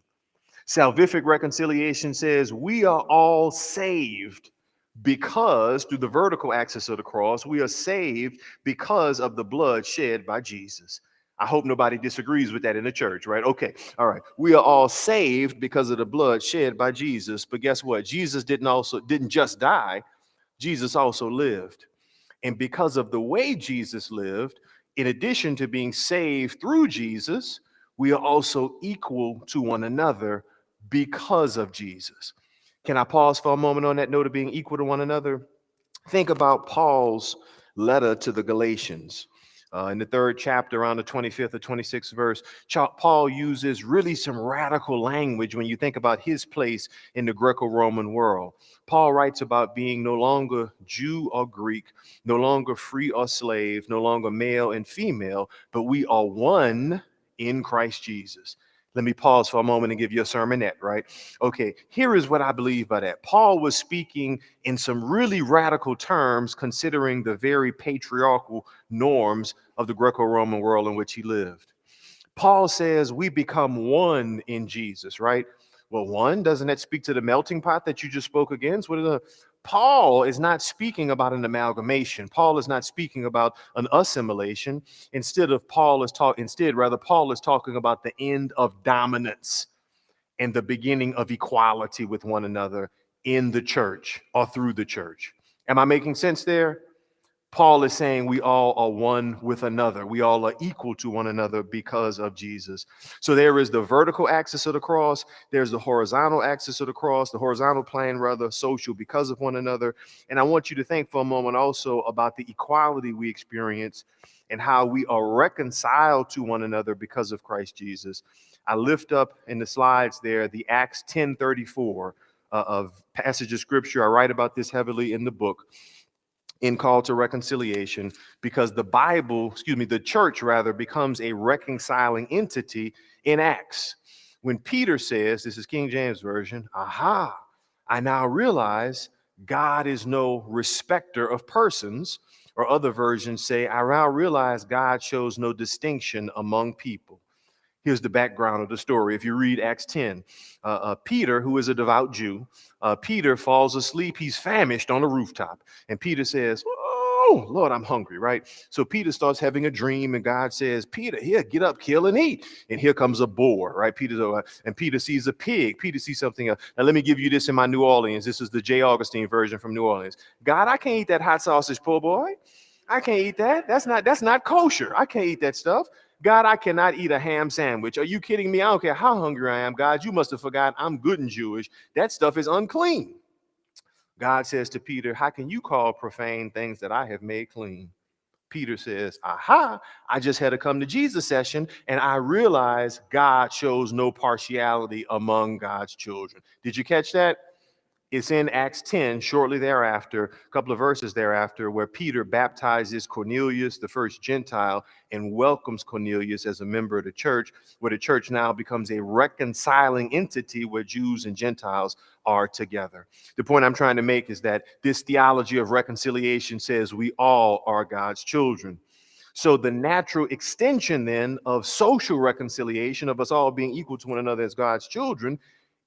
Salvific reconciliation says we are all saved because, through the vertical axis of the cross, we are saved because of the blood shed by Jesus. I hope nobody disagrees with that in the church, right? Okay, all right. We are all saved because of the blood shed by Jesus. But guess what? Jesus didn't just die, Jesus also lived. And because of the way Jesus lived, in addition to being saved through Jesus, we are also equal to one another because of Jesus. Can I pause for a moment on that note of being equal to one another? Think about Paul's letter to the Galatians. In the 3rd chapter, around the 25th or 26th verse, Paul uses really some radical language when you think about his place in the Greco-Roman world. Paul writes about being no longer Jew or Greek, no longer free or slave, no longer male and female, but we are one in Christ Jesus. Let me pause for a moment and give you a sermonette, right? Okay, here is what I believe by that. Paul was speaking in some really radical terms, considering the very patriarchal norms of the Greco-Roman world in which he lived. Paul says we become one in Jesus, right? Well, one, doesn't that speak to the melting pot that you just spoke against? Paul is not speaking about an amalgamation. Paul is not speaking about an assimilation. Paul is talking about the end of dominance and the beginning of equality with one another in the church or through the church. Am I making sense there? Paul is saying we all are one with another. We all are equal to one another because of Jesus. So there is the vertical axis of the cross. There's the horizontal axis of the cross, the horizontal plane, rather, social because of one another. And I want you to think for a moment also about the equality we experience and how we are reconciled to one another because of Christ Jesus. I lift up in the slides there the Acts 10:34 of passage of scripture. I write about this heavily in the book in Call to Reconciliation, because the church rather becomes a reconciling entity in Acts. When Peter says, this is King James Version, aha, I now realize God is no respecter of persons, or other versions say, I now realize God shows no distinction among people. Here's the background of the story. If you read Acts 10, Peter, who is a devout Jew, Peter falls asleep. He's famished on a rooftop. And Peter says, oh, Lord, I'm hungry, right? So Peter starts having a dream, and God says, Peter, here, get up, kill and eat. And here comes a boar, right? Peter sees a pig. Peter sees something else. Now, let me give you this in my New Orleans. This is the J. Augustine version from New Orleans. God, I can't eat that hot sausage, poor boy. I can't eat that. That's not kosher. I can't eat that stuff. God, I cannot eat a ham sandwich. Are you kidding me? I don't care how hungry I am. God, you must have forgot I'm good and Jewish. That stuff is unclean. God says to Peter, how can you call profane things that I have made clean? Peter says, aha, I just had a come to Jesus session, and I realized God shows no partiality among God's children. Did you catch that? It's in Acts 10, shortly thereafter, a couple of verses thereafter, where Peter baptizes Cornelius, the first Gentile, and welcomes Cornelius as a member of the church, where the church now becomes a reconciling entity where Jews and Gentiles are together. The point I'm trying to make is that this theology of reconciliation says we all are God's children. So the natural extension then of social reconciliation, of us all being equal to one another as God's children,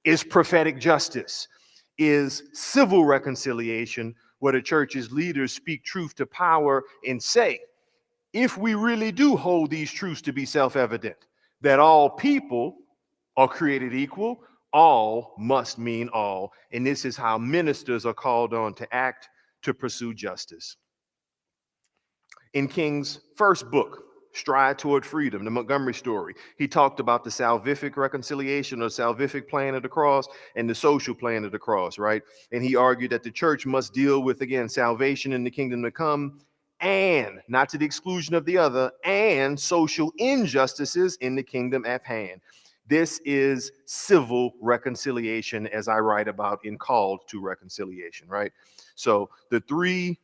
is prophetic justice, is civil reconciliation, where the church's leaders speak truth to power and say, if we really do hold these truths to be self-evident, that all people are created equal, all must mean all. And this is how ministers are called on to act to pursue justice. In King's first book, Stride Toward Freedom, the Montgomery story, he talked about the salvific reconciliation or salvific plan of the cross and the social plan of the cross, right? And he argued that the church must deal with, again, salvation in the kingdom to come, and not to the exclusion of the other, and social injustices in the kingdom at hand. This is civil reconciliation, as I write about in Called to Reconciliation, right? So the 3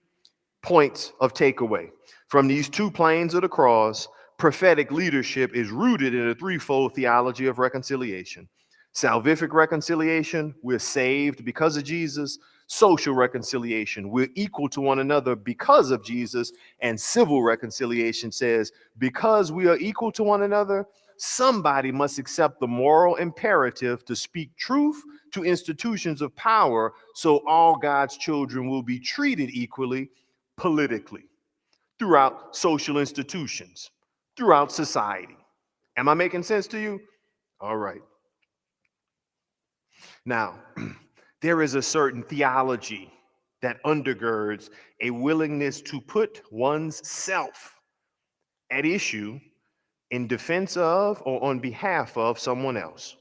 points of takeaway from these 2 planes of the cross: prophetic leadership is rooted in a threefold theology of reconciliation. Salvific reconciliation, we're saved because of Jesus. Social reconciliation, we're equal to one another because of Jesus. And civil reconciliation says, because we are equal to one another, somebody must accept the moral imperative to speak truth to institutions of power, so all God's children will be treated equally politically, throughout social institutions, throughout society. Am I making sense to you? All right. Now, there is a certain theology that undergirds a willingness to put one's self at issue in defense of or on behalf of someone else.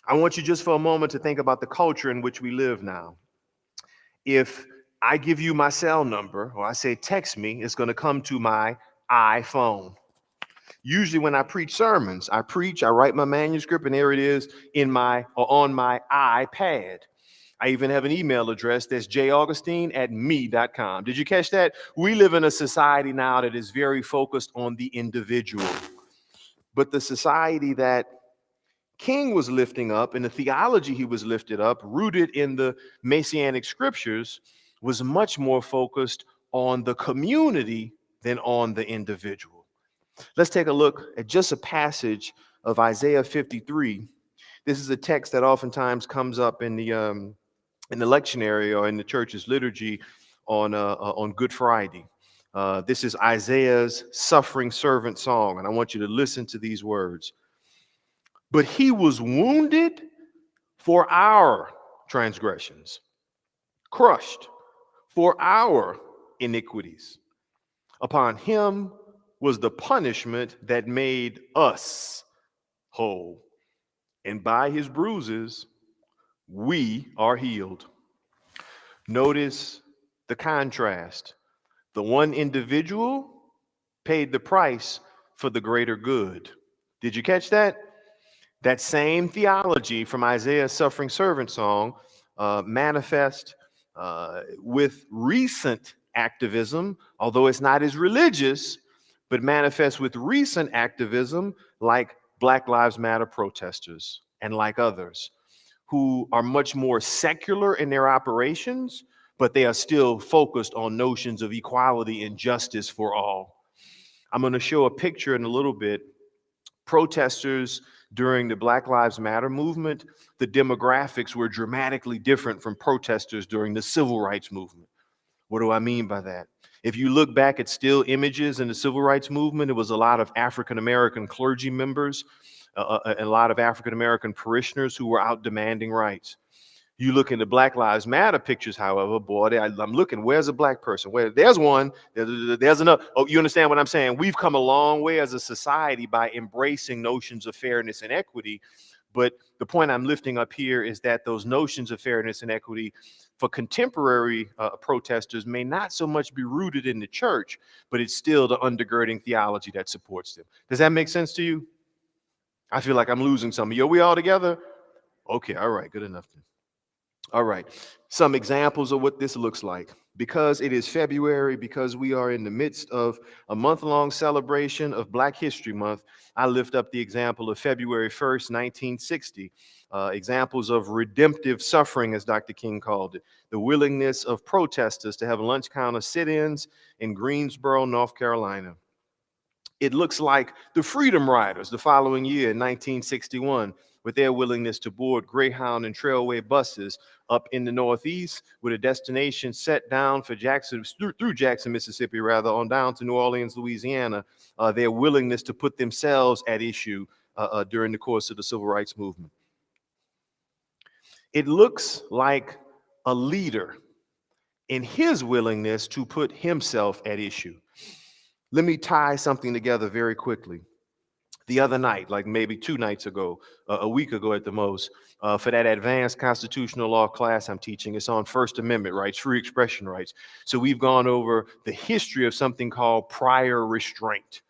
I want you just for a moment to think about the culture in which we live now. If I give you my cell number or I say text me, it's going to come to my iPhone. Usually when I preach sermons, I write my manuscript, and there it is on my iPad. I even have an email address that's jaugustine@me.com. Did you catch that? We live in a society now that is very focused on the individual. But the society that King was lifting up and the theology he was lifted up, rooted in the Messianic scriptures, was much more focused on the community than on the individual. Let's take a look at just a passage of Isaiah 53. This is a text that oftentimes comes up in the lectionary or in the church's liturgy on Good Friday. This is Isaiah's suffering servant song, and I want you to listen to these words. But he was wounded for our transgressions, crushed for our iniquities. Upon him was the punishment that made us whole, and by his bruises we are healed. Notice the contrast. The one individual paid the price for the greater good. Did you catch that? That same theology from Isaiah's suffering servant song manifest with recent activism, although it's not as religious, but manifests with recent activism like Black Lives Matter protesters and like others who are much more secular in their operations, but they are still focused on notions of equality and justice for all. I'm going to show a picture in a little bit. Protesters during the Black Lives Matter movement, the demographics were dramatically different from protesters during the civil rights movement. What do I mean by that? If you look back at still images in the civil rights movement, it was a lot of African-American clergy members, a lot of African-American parishioners who were out demanding rights. You look into Black Lives Matter pictures, however, boy, I'm looking, where's a black person? Where there's one, there's another. Oh, you understand what I'm saying? We've come a long way as a society by embracing notions of fairness and equity. But the point I'm lifting up here is that those notions of fairness and equity for contemporary protesters may not so much be rooted in the church, but it's still the undergirding theology that supports them. Does that make sense to you? I feel like I'm losing some of you. Are we all together? Okay, all right, good enough then. All right, some examples of what this looks like. Because it is February, because we are in the midst of a month-long celebration of Black History Month, I lift up the example of February 1st, 1960, examples of redemptive suffering, as Dr. King called it, the willingness of protesters to have lunch counter sit-ins in Greensboro, North Carolina. It looks like the Freedom Riders the following year in 1961, with their willingness to board Greyhound and Trailway buses up in the Northeast with a destination set down for Jackson, through Jackson, Mississippi, rather, on down to New Orleans, Louisiana, their willingness to put themselves at issue during the course of the Civil Rights Movement. It looks like a leader in his willingness to put himself at issue. Let me tie something together very quickly. The other night, like maybe 2 nights ago, a week ago at the most, for that advanced constitutional law class I'm teaching, it's on First Amendment rights, free expression rights. So we've gone over the history of something called prior restraint,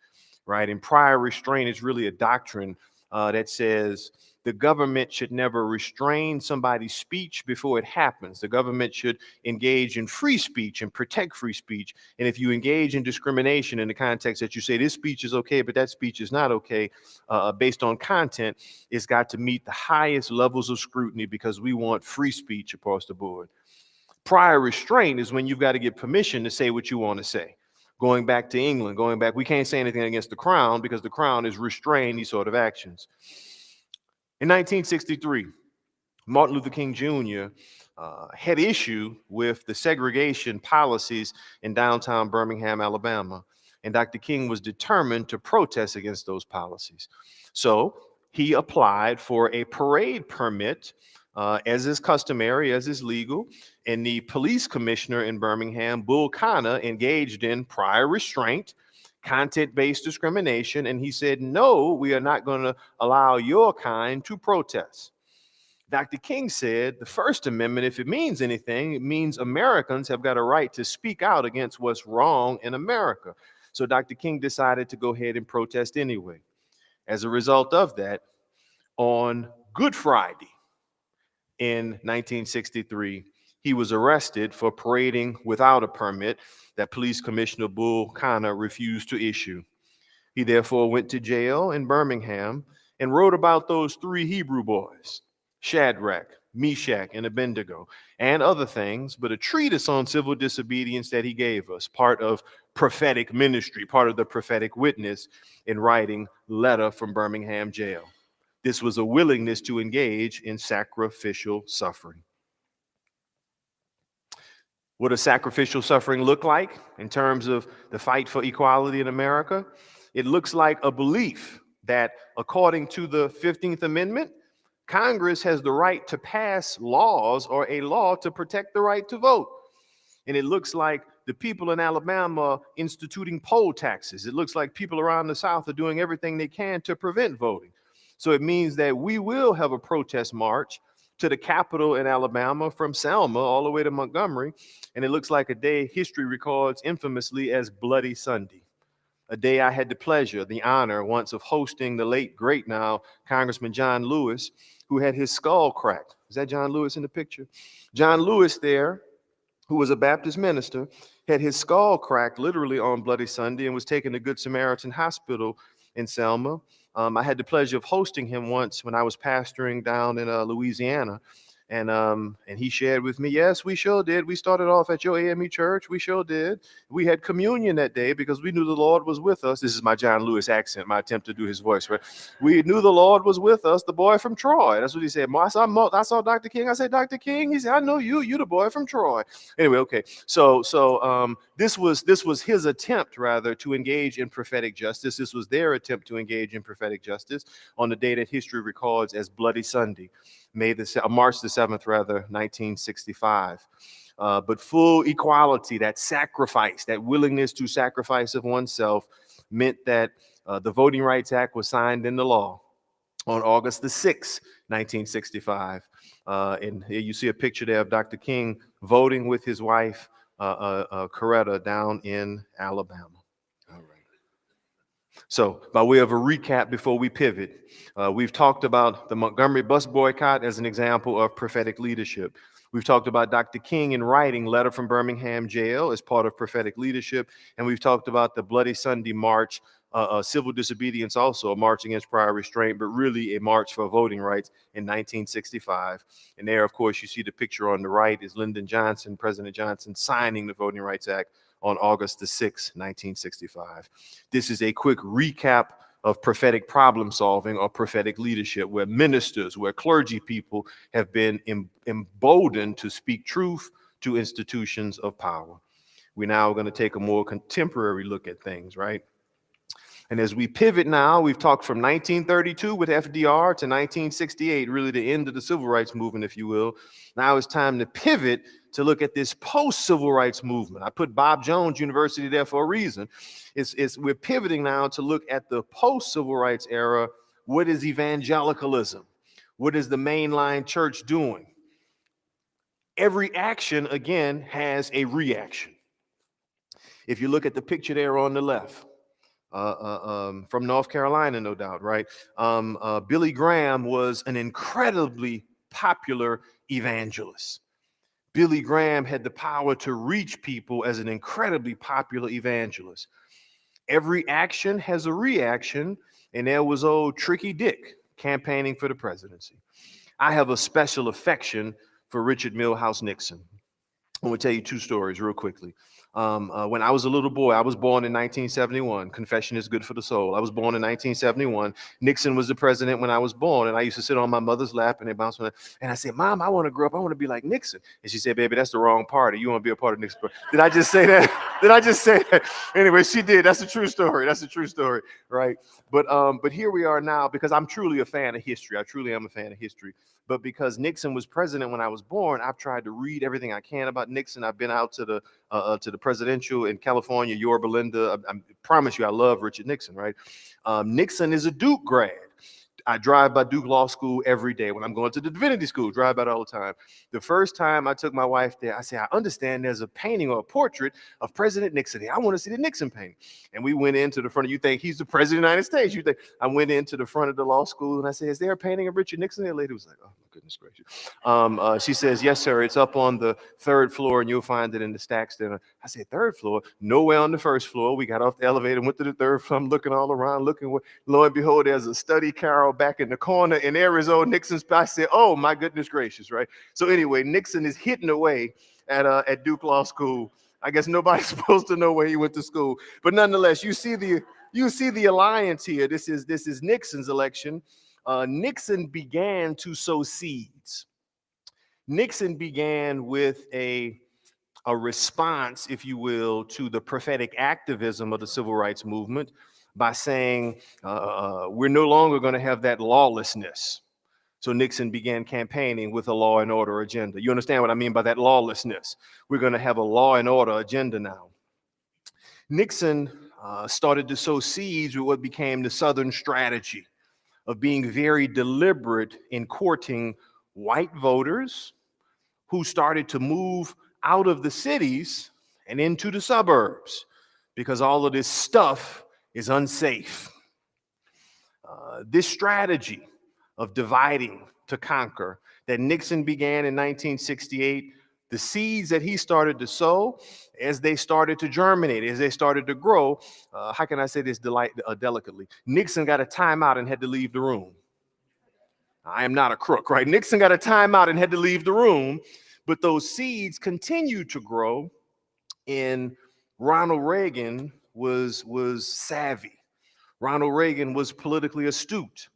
right? And prior restraint is really a doctrine that says the government should never restrain somebody's speech before it happens. The government should engage in free speech and protect free speech. And if you engage in discrimination in the context that you say this speech is okay, but that speech is not okay, based on content, it's got to meet the highest levels of scrutiny because we want free speech across the board. Prior restraint is when you've got to get permission to say what you want to say. Going back to England, we can't say anything against the crown because the crown is restrained these sort of actions. In 1963, Martin Luther King Jr. Had issue with the segregation policies in downtown Birmingham, Alabama, and Dr. King was determined to protest against those policies. So he applied for a parade permit, as is customary, as is legal, and the police commissioner in Birmingham, Bull Connor, engaged in prior restraint, content-based discrimination, and he said, no, we are not going to allow your kind to protest. Dr. King said the First Amendment, if it means anything, it means Americans have got a right to speak out against what's wrong in America. So Dr. King decided to go ahead and protest anyway. As a result of that, on Good Friday in 1963, he was arrested for parading without a permit that Police Commissioner Bull Connor refused to issue. He therefore went to jail in Birmingham and wrote about those three Hebrew boys, Shadrach, Meshach, and Abednego, and other things, but a treatise on civil disobedience that he gave us, part of prophetic ministry, part of the prophetic witness in writing Letter from Birmingham Jail. This was a willingness to engage in sacrificial suffering. What does sacrificial suffering look like in terms of the fight for equality in America? It looks like a belief that, according to the 15th Amendment, Congress has the right to pass laws or a law to protect the right to vote. And it looks like the people in Alabama instituting poll taxes. It looks like people around the South are doing everything they can to prevent voting. So it means that we will have a protest march to the Capitol in Alabama from Selma all the way to Montgomery. And it looks like a day history records infamously as Bloody Sunday. A day I had the pleasure, the honor once of hosting the late, great now, Congressman John Lewis, who had his skull cracked. Is that John Lewis in the picture? John Lewis there, who was a Baptist minister, had his skull cracked literally on Bloody Sunday and was taken to Good Samaritan Hospital in Selma. I had the pleasure of hosting him once when I was pastoring down in Louisiana. And he shared with me, yes, we sure did. We started off at your AME church. We sure did. We had communion that day because we knew the Lord was with us. This is my John Lewis accent, my attempt to do his voice. Right? We knew the Lord was with us, the boy from Troy. That's what he said. I saw Dr. King. I said, Dr. King? He said, I know you. You the boy from Troy. Anyway, okay. So this was his attempt, rather, to engage in prophetic justice. This was their attempt to engage in prophetic justice on the day that history records as Bloody Sunday. March the 7th, 1965. But full equality, that sacrifice, that willingness to sacrifice of oneself meant that the Voting Rights Act was signed into law on August the 6th, 1965. And here you see a picture there of Dr. King voting with his wife, Coretta, down in Alabama. All right. So by way of a recap before we pivot, we've talked about the Montgomery bus boycott as an example of prophetic leadership. We've talked about Dr. King in writing Letter from Birmingham Jail as part of prophetic leadership. And we've talked about the Bloody Sunday March, civil disobedience, also a march against prior restraint, but really a march for voting rights in 1965. And there, of course, you see the picture on the right is Lyndon Johnson, President Johnson, signing the Voting Rights Act on August the 6th, 1965. This is a quick recap of prophetic problem solving or prophetic leadership, where ministers, where clergy people have been emboldened to speak truth to institutions of power. We're now going to take a more contemporary look at things, right? And as we pivot now, we've talked from 1932 with FDR to 1968, really the end of the civil rights movement, if you will. Now it's time to pivot to look at this post-civil rights movement. I put Bob Jones University there for a reason. We're pivoting now to look at the post-civil rights era. What is evangelicalism? What is the mainline church doing? Every action, again, has a reaction. If you look at the picture there on the left, from North Carolina, no doubt, right? Billy Graham was an incredibly popular evangelist. Billy Graham had the power to reach people as an incredibly popular evangelist. Every action has a reaction, and there was old Tricky Dick campaigning for the presidency. I have a special affection for Richard Milhouse Nixon. I'm going to tell you two stories real quickly. When I was a little boy, I was born in 1971. Confession is good for the soul. I was born in 1971. Nixon was the president when I was born, and I used to sit on my mother's lap, and they bounced on it. And I said, "Mom, I want to grow up. I want to be like Nixon." And she said, "Baby, that's the wrong party. You want to be a part of Nixon." Did I just say that? Did I just say that? Anyway, she did. That's a true story. That's a true story, right? But here we are now, because I'm truly a fan of history. I truly am a fan of history. But because Nixon was president when I was born, I've tried to read everything I can about Nixon. I've been out to the presidential in California, Yorba Linda. I promise you, I love Richard Nixon, right? Nixon is a Duke grad. I drive by Duke Law School every day. When I'm going to the divinity school, drive by it all the time. The first time I took my wife there, I said, "I understand there's a painting or a portrait of President Nixon here. I want to see the Nixon painting." And we went into the front. You think he's the president of the United States. You think I went into the front of the law school and I said, "Is there a painting of Richard Nixon?" The lady was like, "Oh, my goodness gracious." She says, "Yes, sir. It's up on the third floor and you'll find it in the stacks there." I said, "Third floor?" Nowhere on the first floor. We got off the elevator, went to the third floor. I'm looking all around, looking. Lo and behold, there's a study carrel back in the corner, and there is old Nixon's. I said, "Oh my goodness gracious!" Right. So anyway, Nixon is hitting away at Duke Law School. I guess nobody's supposed to know where he went to school, but nonetheless, you see the alliance here. This is Nixon's election. Nixon began to sow seeds. Nixon began with a response, if you will, to the prophetic activism of the civil rights movement by saying, we're no longer going to have that lawlessness. So Nixon began campaigning with a law and order agenda. You understand what I mean by that lawlessness? We're going to have a law and order agenda now. Nixon started to sow seeds with what became the Southern strategy of being very deliberate in courting white voters who started to move out of the cities and into the suburbs because all of this stuff is unsafe. This strategy of dividing to conquer that Nixon began in 1968, the seeds that he started to sow, as they started to germinate, as they started to grow, how can I say this delicately? Nixon got a timeout and had to leave the room. I am not a crook, right? Nixon got a timeout and had to leave the room, but those seeds continued to grow, and Ronald Reagan was savvy. Ronald Reagan was politically astute.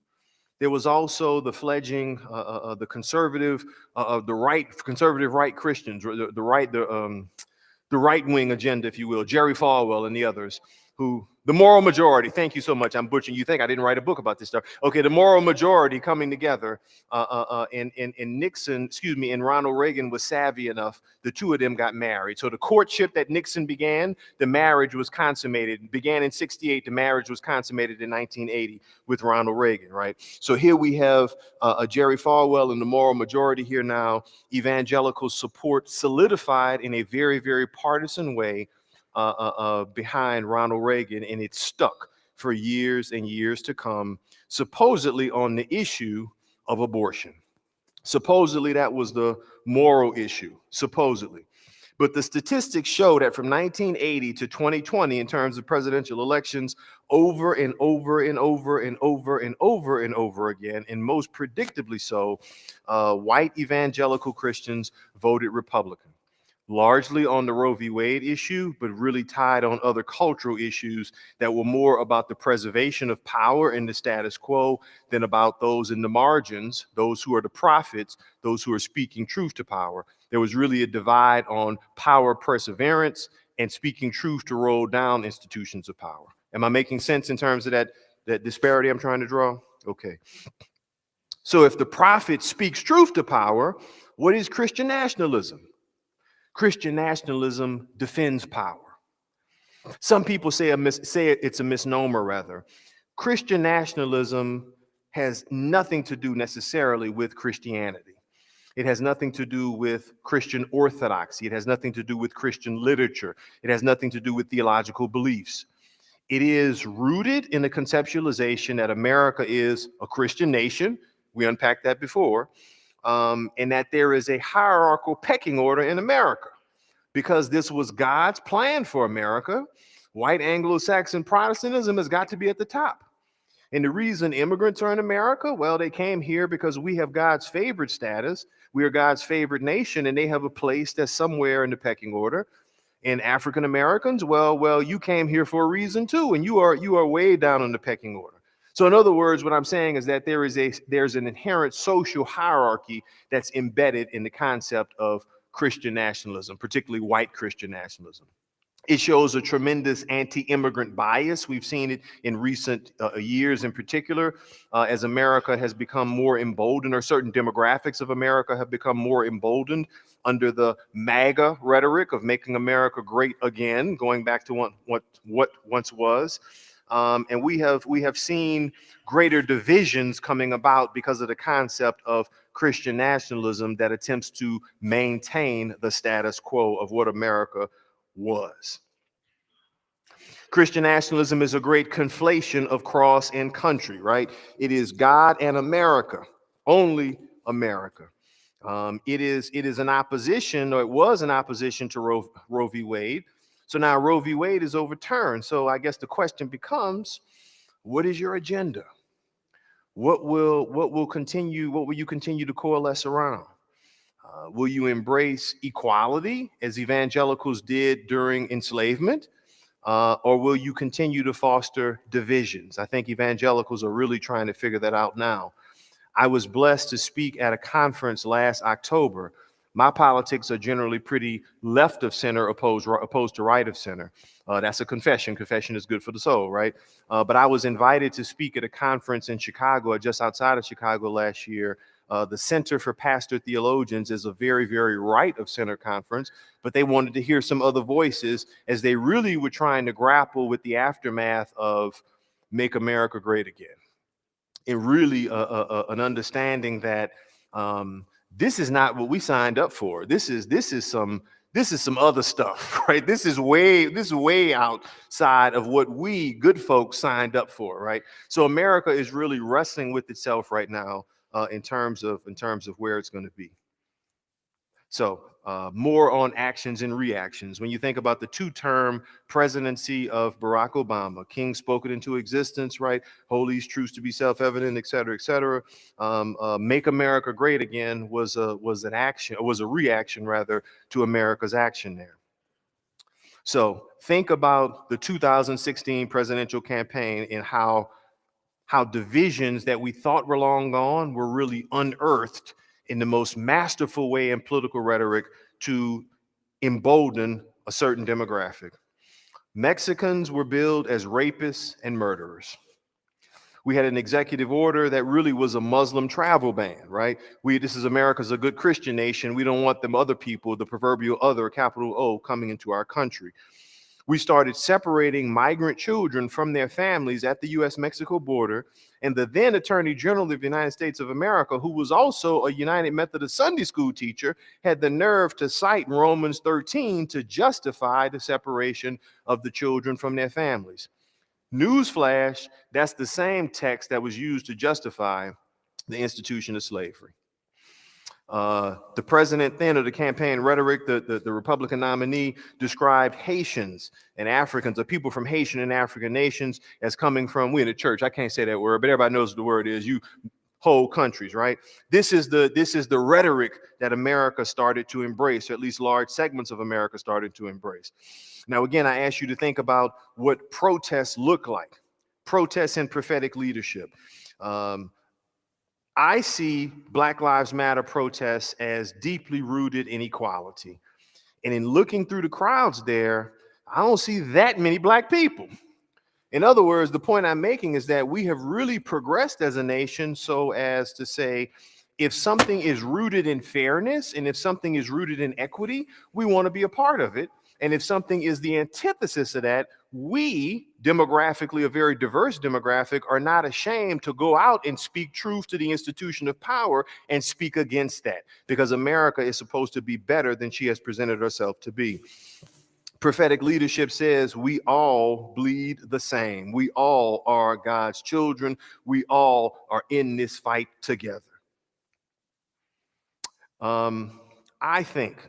There was also the fledgling, the conservative, conservative right Christians, the right wing agenda, if you will, Jerry Falwell and the others, who the moral majority. Thank you so much. I'm butchering. You think I didn't write a book about this stuff? Okay, the moral majority coming together, and Nixon, and Ronald Reagan was savvy enough. The two of them got married. So the courtship that Nixon began, the marriage was consummated. It began in '68. The marriage was consummated in 1980 with Ronald Reagan. Right. So here we have Jerry Falwell and the moral majority here now. Evangelical support solidified in a very, very partisan way behind Ronald Reagan, and it stuck for years and years to come, supposedly on the issue of abortion. Supposedly that was the moral issue, supposedly. But the statistics show that from 1980 to 2020, in terms of presidential elections, over and over and over and over and over and over again, and most predictably so, white evangelical Christians voted Republican. Largely on the Roe v. Wade issue, but really tied on other cultural issues that were more about the preservation of power in the status quo than about those in the margins, those who are the prophets, those who are speaking truth to power. There was really a divide on power perseverance and speaking truth to roll down institutions of power. Am I making sense in terms of that disparity I'm trying to draw? Okay. So if the prophet speaks truth to power, what is Christian nationalism? Christian nationalism defends power. Some people say it's a misnomer, rather. Christian nationalism has nothing to do necessarily with Christianity. It has nothing to do with Christian orthodoxy. It has nothing to do with Christian literature. It has nothing to do with theological beliefs. It is rooted in the conceptualization that America is a Christian nation. We unpacked that before. And that there is a hierarchical pecking order in America. Because this was God's plan for America, white Anglo-Saxon Protestantism has got to be at the top. And the reason immigrants are in America, well, they came here because we have God's favorite status. We are God's favorite nation, and they have a place that's somewhere in the pecking order. And African Americans, well, you came here for a reason too, and you are way down on the pecking order. So in other words, what I'm saying is that there's an inherent social hierarchy that's embedded in the concept of Christian nationalism, particularly white Christian nationalism. It shows a tremendous anti-immigrant bias. We've seen it in recent years in particular, as America has become more emboldened, or certain demographics of America have become more emboldened under the MAGA rhetoric of making America great again, going back to what once was. And we have seen greater divisions coming about because of the concept of Christian nationalism that attempts to maintain the status quo of what America was. Christian nationalism is a great conflation of cross and country, right? It is God and America, only America. It is an opposition, or it was an opposition to Roe v. Wade. So now Roe v. Wade is overturned. So I guess the question becomes, what is your agenda? What will you continue to coalesce around? Will you embrace equality as evangelicals did during enslavement? Or will you continue to foster divisions? I think evangelicals are really trying to figure that out now. I was blessed to speak at a conference last October. My politics are generally pretty left of center, opposed to right of center. That's a confession. Confession is good for the soul, right? But I was invited to speak at a conference in Chicago, just outside of Chicago last year. The Center for Pastor Theologians is a very, very right of center conference, but they wanted to hear some other voices as they really were trying to grapple with the aftermath of Make America Great Again. And really an understanding that this is not what we signed up for. This is some other stuff, right? This is way outside of what we good folks signed up for, right? So America is really wrestling with itself right now in terms of where it's going to be. So more on actions and reactions. When you think about the two-term presidency of Barack Obama, King spoke it into existence, right? Hold these truths to be self-evident, et cetera, et cetera. Make America Great Again was a reaction rather to America's action there. So think about the 2016 presidential campaign and how divisions that we thought were long gone were really unearthed in the most masterful way in political rhetoric to embolden a certain demographic. Mexicans were billed as rapists and murderers. We had an executive order that really was a Muslim travel ban, right? This is America's a good Christian nation. We don't want them other people, the proverbial other, capital O, coming into our country. We started separating migrant children from their families at the U.S.-Mexico border. And the then Attorney General of the United States of America, who was also a United Methodist Sunday school teacher, had the nerve to cite Romans 13 to justify the separation of the children from their families. Newsflash, that's the same text that was used to justify the institution of slavery. The president then, of the campaign rhetoric, the Republican nominee, described Haitians and Africans, or people from Haitian and African nations, as coming from, we in the church, I can't say that word, but everybody knows what the word is, you whole countries, right? This is the rhetoric that America started to embrace, or at least large segments of America started to embrace. Now, again, I ask you to think about what protests look like. Protests and prophetic leadership. I see Black Lives Matter protests as deeply rooted in equality. And in looking through the crowds there, I don't see that many Black people. In other words, the point I'm making is that we have really progressed as a nation so as to say, if something is rooted in fairness and if something is rooted in equity, we want to be a part of it. And if something is the antithesis of that, we, demographically, a very diverse demographic, are not ashamed to go out and speak truth to the institution of power and speak against that, because America is supposed to be better than she has presented herself to be. Prophetic leadership says we all bleed the same. We all are God's children. We all are in this fight together. I think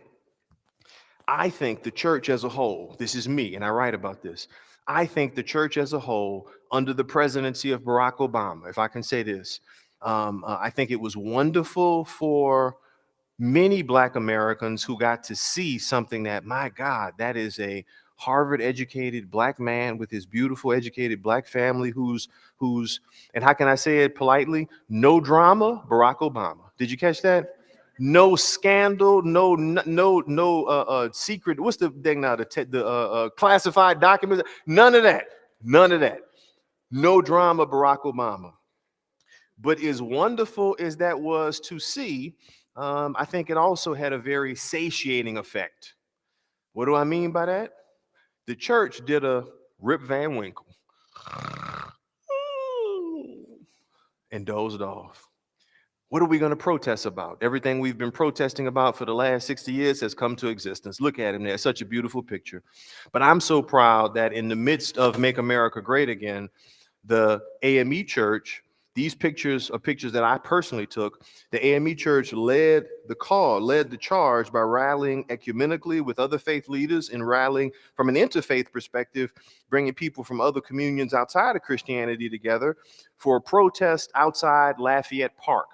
the church as a whole, this is me, and I write about this. I think the church as a whole, under the presidency of Barack Obama, if I can say this, I think it was wonderful for many Black Americans who got to see something that, my God, that is a Harvard educated Black man with his beautiful educated Black family who's, and how can I say it politely? No drama, Barack Obama. Did you catch that? No scandal, no secret. What's the thing now? The classified documents. None of that. None of that. No drama, Barack Obama. But as wonderful as that was to see, I think it also had a very satiating effect. What do I mean by that? The church did a Rip Van Winkle and dozed off. What are we going to protest about? Everything we've been protesting about for the last 60 years has come to existence. Look at him there. Such a beautiful picture. But I'm so proud that in the midst of Make America Great Again, the AME Church, these pictures are pictures that I personally took. The AME Church led the charge by rallying ecumenically with other faith leaders and rallying from an interfaith perspective, bringing people from other communions outside of Christianity together for a protest outside Lafayette Park.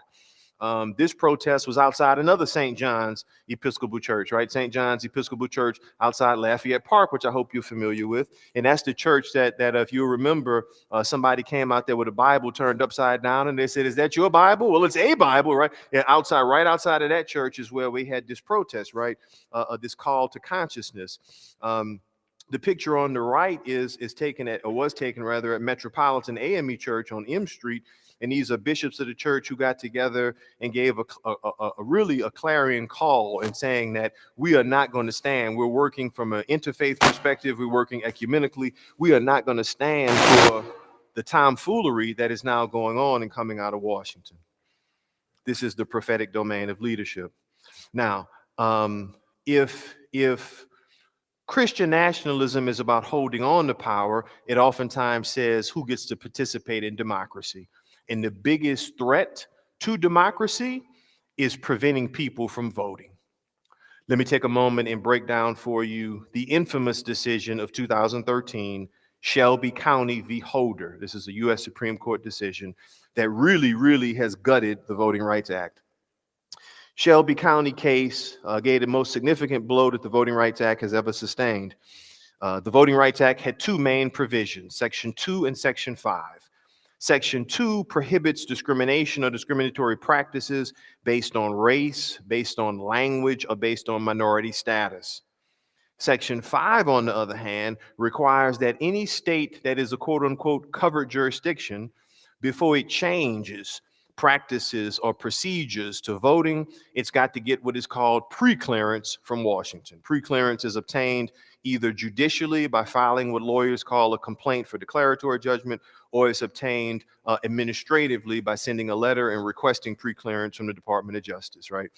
This protest was outside another St. John's Episcopal Church, right? St. John's Episcopal Church outside Lafayette Park, which I hope you're familiar with. And that's the church that if you remember, somebody came out there with a Bible turned upside down and they said, "Is that your Bible?" Well, it's a Bible, right? And right outside of that church is where we had this protest, right? This call to consciousness. The picture on the right was taken at Metropolitan AME Church on M Street. And these are bishops of the church who got together and gave a clarion call and saying that we are not going to stand. We're working from an interfaith perspective. We're working ecumenically. We are not going to stand for the tomfoolery that is now going on and coming out of Washington. This is the prophetic domain of leadership. Now, if Christian nationalism is about holding on to power, it oftentimes says who gets to participate in democracy. And the biggest threat to democracy is preventing people from voting. Let me take a moment and break down for you the infamous decision of 2013, Shelby County v. Holder. This is a U.S. Supreme Court decision that really has gutted the Voting Rights Act. Shelby County case gave the most significant blow that the Voting Rights Act has ever sustained. The Voting Rights Act had two main provisions, Section 2 and Section 5. Section 2 prohibits discrimination or discriminatory practices based on race, based on language, or based on minority status. Section 5, on the other hand, requires that any state that is a quote-unquote covered jurisdiction, before it changes practices or procedures to voting, it's got to get what is called pre-clearance from Washington. Pre-clearance is obtained either judicially by filing what lawyers call a complaint for declaratory judgment, or it's obtained administratively by sending a letter and requesting pre-clearance from the Department of Justice, right?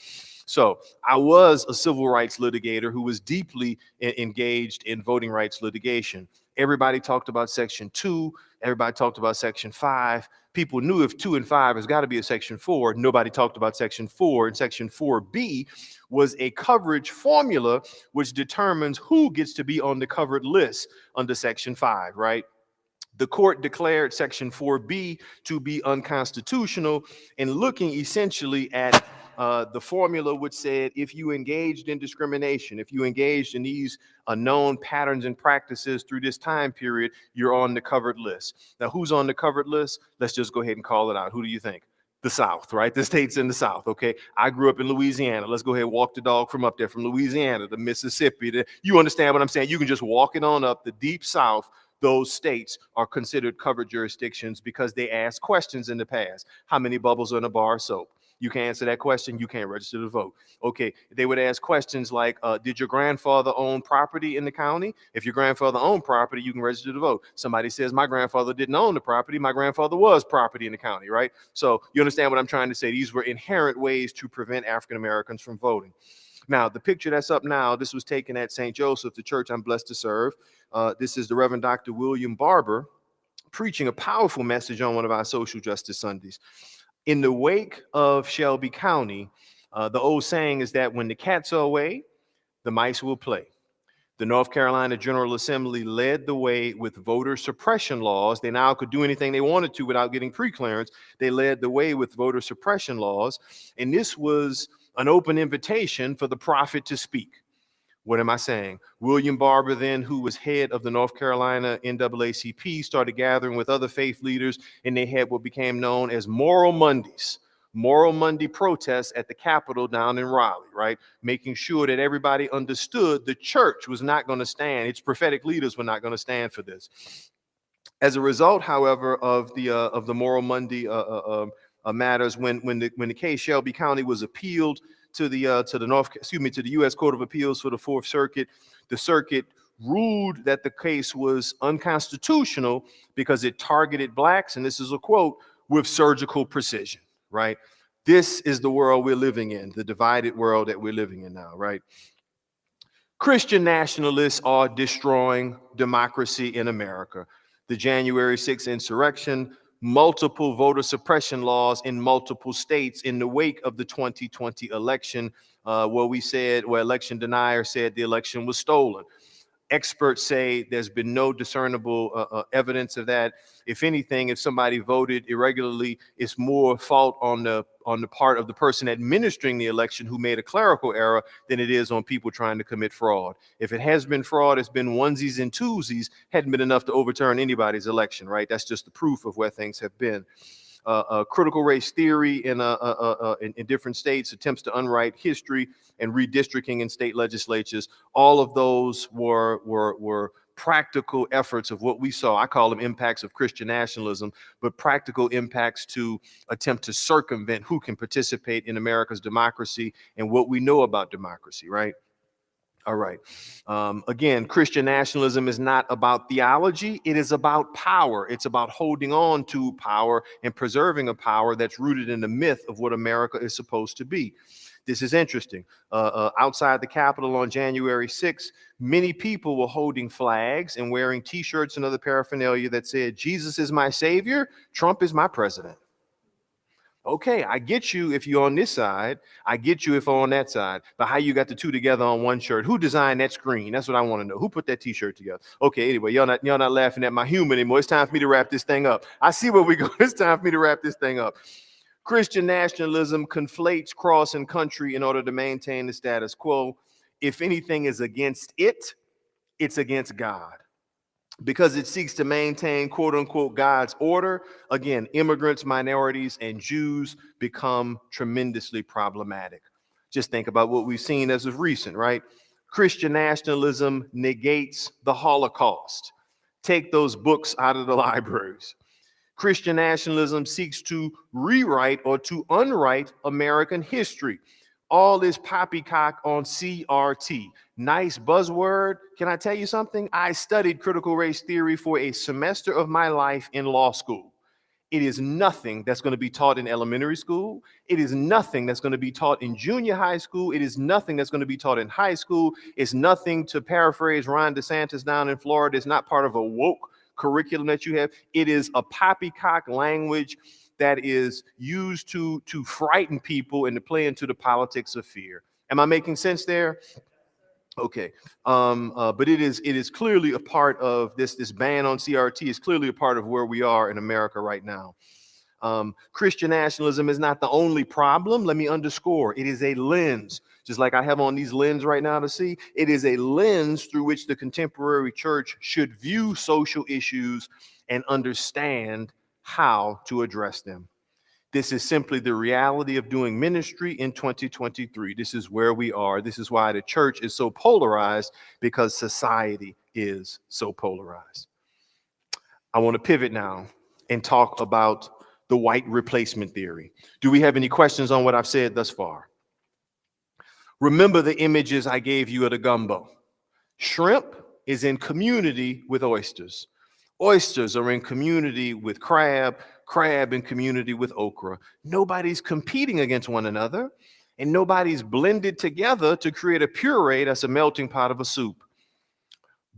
So I was a civil rights litigator who was deeply engaged in voting rights litigation. Everybody talked about Section 2. Everybody talked about Section 5. People knew if 2 and 5 has got to be a Section 4. Nobody talked about Section 4. And Section 4B was a coverage formula which determines who gets to be on the covered list under Section 5, right? The court declared Section 4B to be unconstitutional and looking essentially at the formula which said if you engaged in discrimination, if you engaged in these known patterns and practices through this time period, you're on the covered list. Now, who's on the covered list? Let's just go ahead and call it out. Who do you think? The South, right? The states in the South, okay? I grew up in Louisiana. Let's go ahead and walk the dog from up there, from Louisiana to Mississippi. You understand what I'm saying? You can just walk it on up the deep South. Those states are considered covered jurisdictions because they asked questions in the past. How many bubbles are in a bar of soap? You can answer that question, you can't register to vote. Okay, they would ask questions like, did your grandfather own property in the county? If your grandfather owned property, you can register to vote. Somebody says, my grandfather didn't own the property, my grandfather was property in the county, right? So you understand what I'm trying to say? These were inherent ways to prevent African Americans from voting. Now, the picture that's up now, this was taken at St. Joseph, the church I'm blessed to serve. This is the Reverend Dr. William Barber preaching a powerful message on one of our social justice Sundays. In the wake of Shelby County, the old saying is that when the cats are away, the mice will play. The North Carolina General Assembly led the way with voter suppression laws. They now could do anything they wanted to without getting preclearance. They led the way with voter suppression laws. And this was an open invitation for the prophet to speak. What am I saying? William Barber, then, who was head of the North Carolina NAACP, started gathering with other faith leaders, and they had what became known as Moral Mondays. Moral Monday protests at the Capitol down in Raleigh, right? Making sure that everybody understood the church was not going to stand, its prophetic leaders were not going to stand for this. As a result, however, of the Moral Monday matters, when the case Shelby County was appealed to the U.S. Court of Appeals for the Fourth Circuit, the circuit ruled that the case was unconstitutional because it targeted blacks, and this is a quote, with surgical precision, right? This is the world we're living in, the divided world that we're living in now, right? Christian nationalists are destroying democracy in America. The January 6th insurrection, multiple voter suppression laws in multiple states in the wake of the 2020 election, where election deniers said the election was stolen. Experts say there's been no discernible evidence of that. If anything, if somebody voted irregularly, it's more fault on the part of the person administering the election who made a clerical error than it is on people trying to commit fraud. If it has been fraud, it's been onesies and twosies, hadn't been enough to overturn anybody's election, right? That's just the proof of where things have been. Critical race theory in different states, attempts to unwrite history, and redistricting in state legislatures. All of those were practical efforts of what we saw. I call them impacts of Christian nationalism, but practical impacts to attempt to circumvent who can participate in America's democracy and what we know about democracy, right? All right. Again, Christian nationalism is not about theology. It is about power. It's about holding on to power and preserving a power that's rooted in the myth of what America is supposed to be. This is interesting. Outside the Capitol on January 6th, many people were holding flags and wearing T-shirts and other paraphernalia that said, "Jesus is my savior, Trump is my president." Okay, I get you if you're on this side. I get you if I'm on that side. But how you got the two together on one shirt? Who designed that screen? That's what I want to know. Who put that T-shirt together? Okay, anyway, y'all not laughing at my humor anymore. It's time for me to wrap this thing up. I see where we go. It's time for me to wrap this thing up. Christian nationalism conflates cross and country in order to maintain the status quo. If anything is against it, it's against God. Because it seeks to maintain, quote unquote, God's order, again, immigrants, minorities, and Jews become tremendously problematic. Just think about what we've seen as of recent, right? Christian nationalism negates the Holocaust. Take those books out of the libraries. Christian nationalism seeks to rewrite or to unwrite American history. All this poppycock on CRT. Nice buzzword. Can I tell you something? I studied critical race theory for a semester of my life in law school. It is nothing that's going to be taught in elementary school. It is nothing that's going to be taught in junior high school. It is nothing that's going to be taught in high school. It's nothing, to paraphrase Ron DeSantis down in Florida, it's not part of a woke curriculum that you have. It is a poppycock language that is used to frighten people and to play into the politics of fear. Am I making sense there? Okay, but it is clearly a part of this ban on CRT is clearly a part of where we are in America right now. Christian nationalism is not the only problem. Let me underscore, it is a lens, just like I have on these lenses right now to see. It is a lens through which the contemporary church should view social issues and understand how to address them. This is simply the reality of doing ministry in 2023. This is where we are. This is why the church is so polarized, because society is so polarized. I want to pivot now and talk about the white replacement theory. Do we have any questions on what I've said thus far? Remember the images I gave you of the gumbo. Shrimp is in community with oysters. Oysters are in community with crab, crab in community with okra. Nobody's competing against one another. and nobody's blended together to create a puree that's a melting pot of a soup.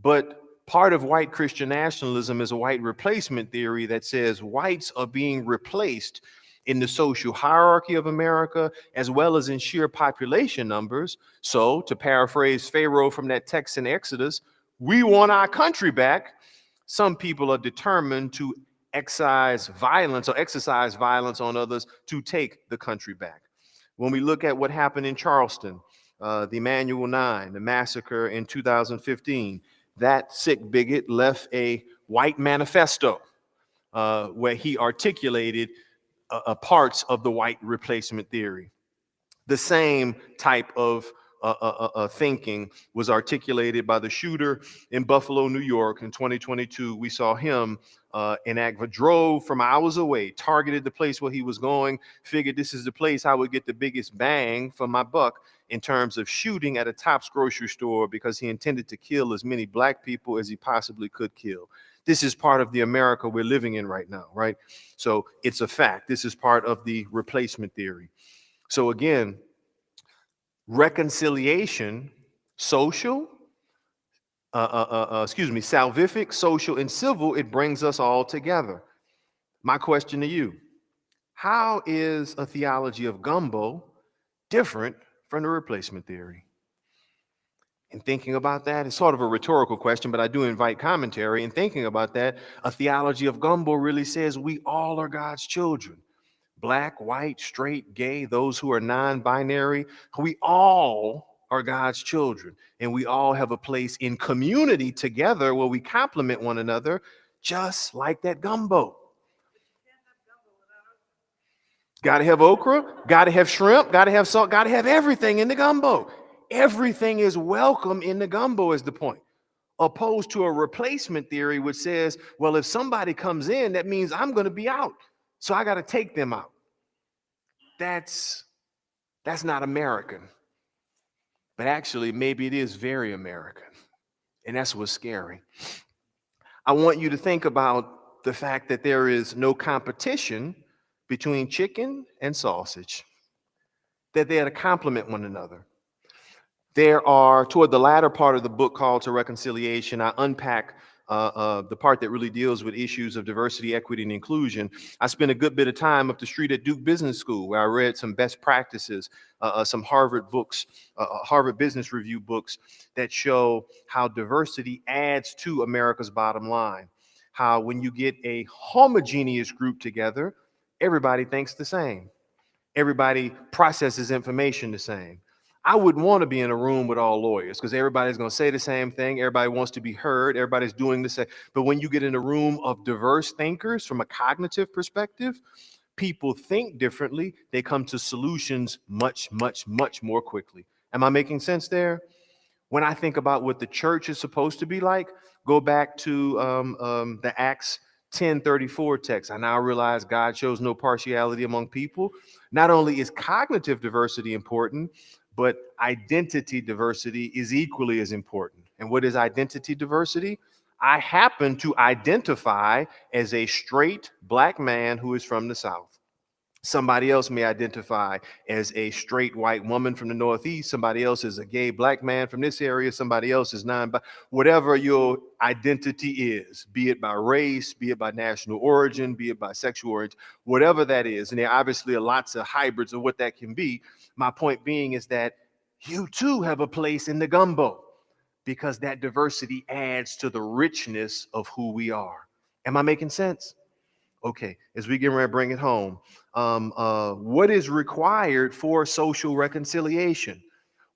But part of white Christian nationalism is a white replacement theory that says whites are being replaced in the social hierarchy of America, as well as in sheer population numbers. So, to paraphrase Pharaoh from that text in Exodus, we want our country back. Some people are determined to exercise violence on others to take the country back. When we look at what happened in Charleston, the Emanuel 9, the massacre in 2015, that sick bigot left a white manifesto where he articulated parts of the white replacement theory. The same type of thinking was articulated by the shooter in Buffalo, New York in 2022. We saw him drove from hours away, targeted the place where he was going, figured this is the place I would get the biggest bang for my buck in terms of shooting at a Tops grocery store because he intended to kill as many black people as he possibly could kill. This is part of the America we're living in right now, right? So it's a fact. This is part of the replacement theory. So again, reconciliation, salvific, social, and civil, it brings us all together. My question to you, how is a theology of gumbo different from the replacement theory? And thinking about that, it's sort of a rhetorical question, but I do invite commentary. And thinking about that, a theology of gumbo really says we all are God's children. Black, white, straight, gay, those who are non-binary, we all are God's children. And we all have a place in community together where we complement one another, just like that gumbo. Got to have okra, got to have shrimp, got to have salt, got to have everything in the gumbo. Everything is welcome in the gumbo is the point. Opposed to a replacement theory which says, well, if somebody comes in, that means I'm going to be out. So I got to take them out. That's not American. But actually, maybe it is very American. And that's what's scary. I want you to think about the fact that there is no competition between chicken and sausage, that they are to complement one another. There are, toward the latter part of the book called To Reconciliation, I unpack the part that really deals with issues of diversity, equity, and inclusion. I spent a good bit of time up the street at Duke Business School, where I read some best practices, some Harvard books, Harvard Business Review books that show how diversity adds to America's bottom line. How when you get a homogeneous group together, everybody thinks the same. Everybody processes information the same. I wouldn't want to be in a room with all lawyers because everybody's going to say the same thing. Everybody wants to be heard. Everybody's doing the same. But when you get in a room of diverse thinkers from a cognitive perspective, people think differently. They come to solutions much, much, much more quickly. Am I making sense there? When I think about what the church is supposed to be like, go back to the Acts 10:34 text. I now realize God shows no partiality among people. Not only is cognitive diversity important, but identity diversity is equally as important. And what is identity diversity? I happen to identify as a straight black man who is from the South. Somebody else may identify as a straight white woman from the Northeast. Somebody else is a gay black man from this area. Somebody else is whatever your identity is, be it by race, be it by national origin, be it by sexual origin, whatever that is. And there obviously are lots of hybrids of what that can be. My point being is that you too have a place in the gumbo because that diversity adds to the richness of who we are. Am I making sense? Okay, as we get ready to bring it home, what is required for social reconciliation?